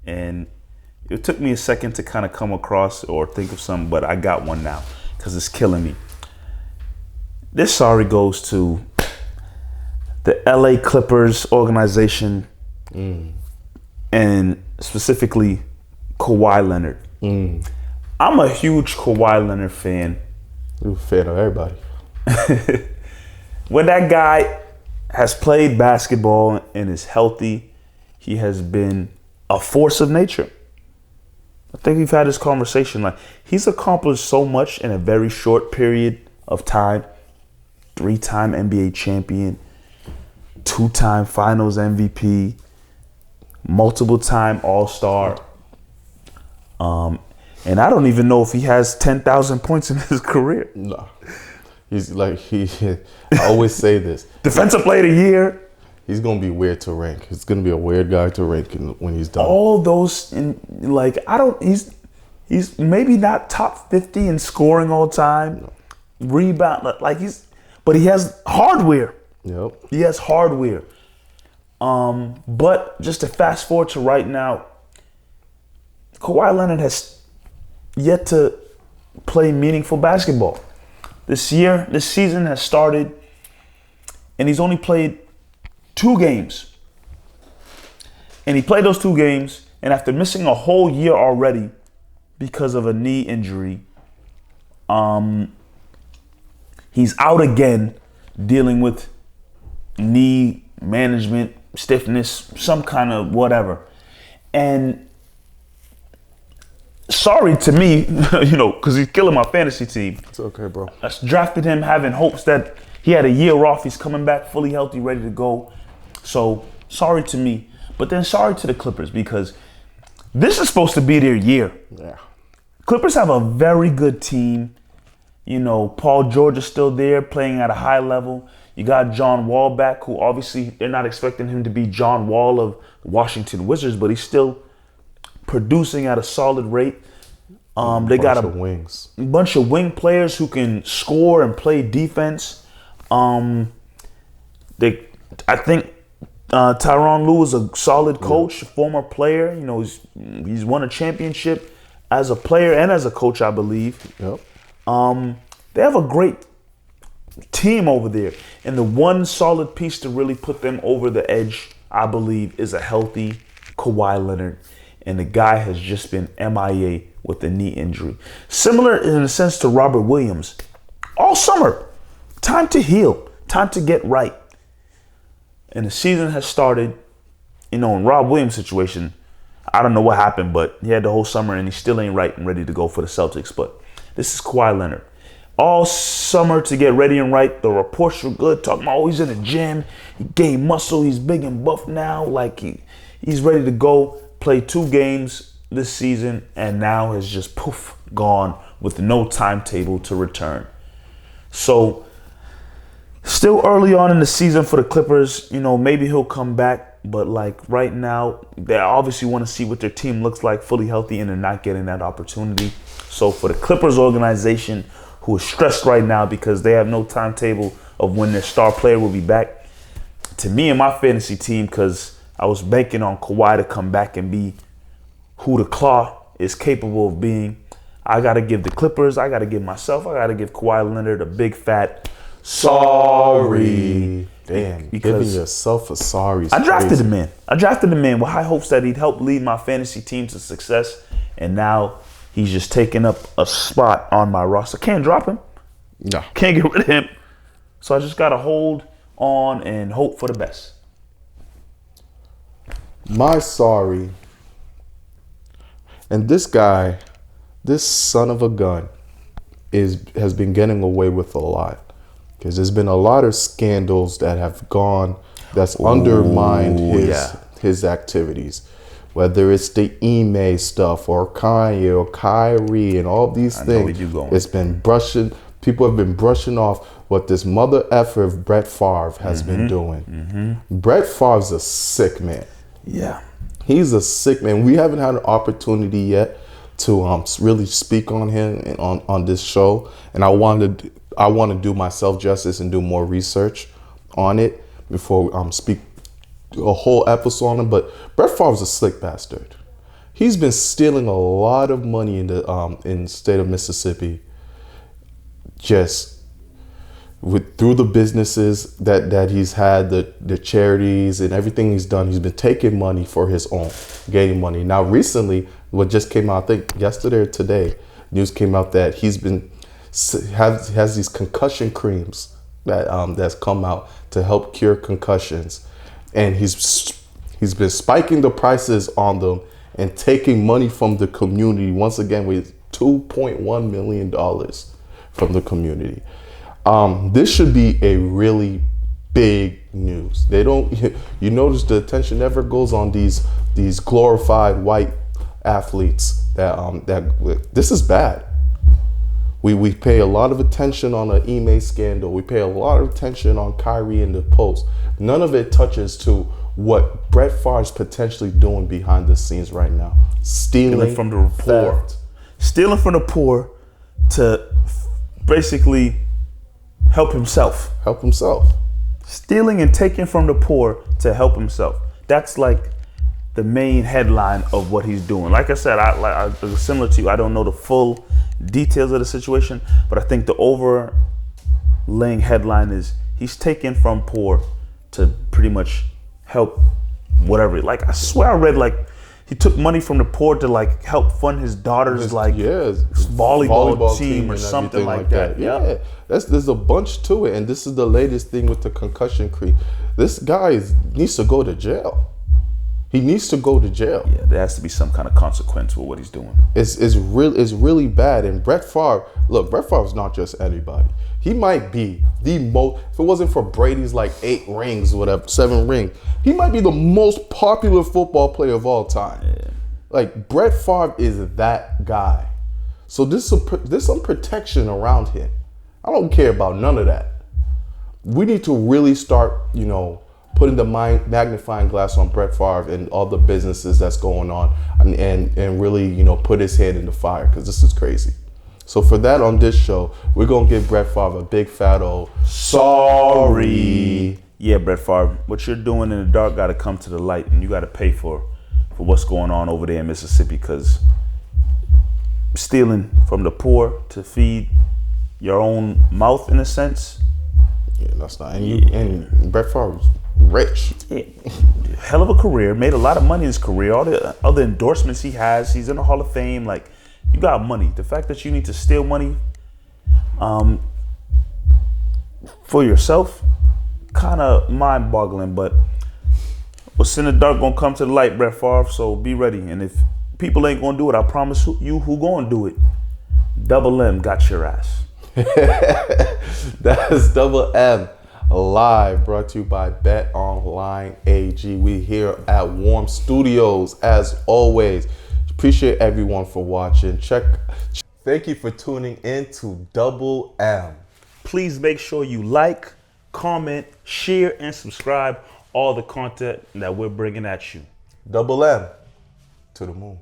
And it took me a second to kind of come across or think of something, but I got one now because it's killing me. This sorry goes to the LA Clippers organization and specifically Kawhi Leonard. I'm a huge Kawhi Leonard fan. You're a fan of everybody. When that guy has played basketball and is healthy, he has been a force of nature. I think we've had this conversation. Like, he's accomplished so much in a very short period of time. 3-time NBA champion, 2-time Finals MVP, multiple-time All-Star. And I don't even know if he has 10,000 points in his career. No. He's like, I always say this. Defensive Player of the Year. He's going to be weird to rank. He's going to be a weird guy to rank when he's done. All those, he's maybe not top 50 in scoring all time. No. Rebound, but he has hardware. Yep. He has hardware. But just to fast forward to right now, Kawhi Leonard has yet to play meaningful basketball. This season has started, and he's only played 2 games. And he played those 2 games, and after missing a whole year already because of a knee injury, he's out again dealing with knee management, stiffness, some kind of whatever. And sorry to me, because he's killing my fantasy team. It's okay, bro. I drafted him having hopes that he had a year off. He's coming back fully healthy, ready to go. So sorry to me. But then sorry to the Clippers, because this is supposed to be their year. Yeah. Clippers have a very good team. Paul George is still there playing at a high level. You got John Wall back, who obviously they're not expecting him to be John Wall of Washington Wizards, but he's still producing at a solid rate. They got a bunch of wing players who can score and play defense. I think Tyronn Lue is a solid coach, former player. He's won a championship as a player and as a coach, I believe. Yep. They have a great team over there. And the one solid piece to really put them over the edge, I believe, is a healthy Kawhi Leonard. And the guy has just been MIA with a knee injury. Similar in a sense to Robert Williams. All summer, time to heal, time to get right. And the season has started. In Rob Williams' situation, I don't know what happened, but he had the whole summer and he still ain't right and ready to go for the Celtics. But this is Kawhi Leonard. All summer to get ready and right. The reports were good, talking about, oh, he's in the gym. He gained muscle. He's big and buff now. Like he's ready to go. Play 2 games this season and now is just poof, gone with no timetable to return. So still early on in the season for the Clippers. Maybe he'll come back. But like right now, they obviously want to see what their team looks like fully healthy, and they're not getting that opportunity. So for the Clippers organization, who is stressed right now because they have no timetable of when their star player will be back, to me and my fantasy team, because I was banking on Kawhi to come back and be who the Claw is capable of being, I got to give the Clippers, I got to give myself, I got to give Kawhi Leonard a big fat sorry. Damn, because giving yourself a sorry. I drafted him in. I drafted him in with high hopes that he'd help lead my fantasy team to success. And now he's just taking up a spot on my roster. Can't drop him. No. Can't get rid of him. So I just got to hold on and hope for the best. My sorry. And this guy, this son of a gun, has been getting away with a lot. Because there's been a lot of scandals that have gone, that's undermined his activities. Whether it's the Ime stuff or Kanye or Kyrie and all these things. It's been people have been brushing off what this mother effer of Brett Favre has been doing. Brett Favre's a sick man. Yeah. He's a sick man. We haven't had an opportunity yet to really speak on him on this show. And I want to do myself justice and do more research on it before speak a whole episode on him. But Brett Favre's a slick bastard. He's been stealing a lot of money in the state of Mississippi, just through the businesses that he's had, the charities and everything he's done. He's been taking money for his own, gaining money. Now recently, what just came out, I think yesterday or today, news came out that he's been has these concussion creams that's come out to help cure concussions, and he's been spiking the prices on them and taking money from the community once again with $2.1 million from the community. This should be a really big news. They don't. You notice the attention never goes on these glorified white athletes. That this is bad. We pay a lot of attention on the Ime scandal. We pay a lot of attention on Kyrie and the post. None of it touches to what Brett Favre's potentially doing behind the scenes right now. Stealing from the poor. Stealing from the poor to basically help himself. Help himself. Stealing and taking from the poor to help himself. That's like the main headline of what he's doing. Like I said, I similar to you, I don't know the full details of the situation, but I think the overlaying headline is he's taking from poor to pretty much help whatever. Like I swear I read like he took money from the poor to like help fund his daughter's volleyball team or something like that. Yeah, there's a bunch to it, and this is the latest thing with the concussion creep. This guy needs to go to jail. He needs to go to jail. Yeah, there has to be some kind of consequence with what he's doing. It's really bad. And Brett Favre is not just anybody. He might be the most, if it wasn't for Brady's like 8 rings, whatever, 7 rings, he might be the most popular football player of all time. Yeah. Like Brett Favre is that guy. So there's some protection around him. I don't care about none of that. We need to really start, putting the magnifying glass on Brett Favre and all the businesses that's going on, and really, put his hand in the fire, because this is crazy. So for that, on this show, we're going to give Brett Favre a big fat old sorry. Yeah, Brett Favre, what you're doing in the dark got to come to the light, and you got to pay for what's going on over there in Mississippi, because stealing from the poor to feed your own mouth in a sense. Yeah, that's not. And Brett Favre's rich. Yeah. Hell of a career. Made a lot of money in his career. All the other endorsements he has. He's in the Hall of Fame. Like, you got money. The fact that you need to steal money for yourself, kind of mind-boggling. But what's in the dark gonna come to the light, Brett Favre. So be ready. And if people ain't gonna do it, I promise you who gonna do it. Double M got your ass. That's Double M live, brought to you by Bet Online AG. We here at Warm Studios as always. Appreciate everyone for watching. Thank you for tuning in to Double M. Please make sure you like, comment, share, and subscribe all the content that we're bringing at you. Double M to the moon.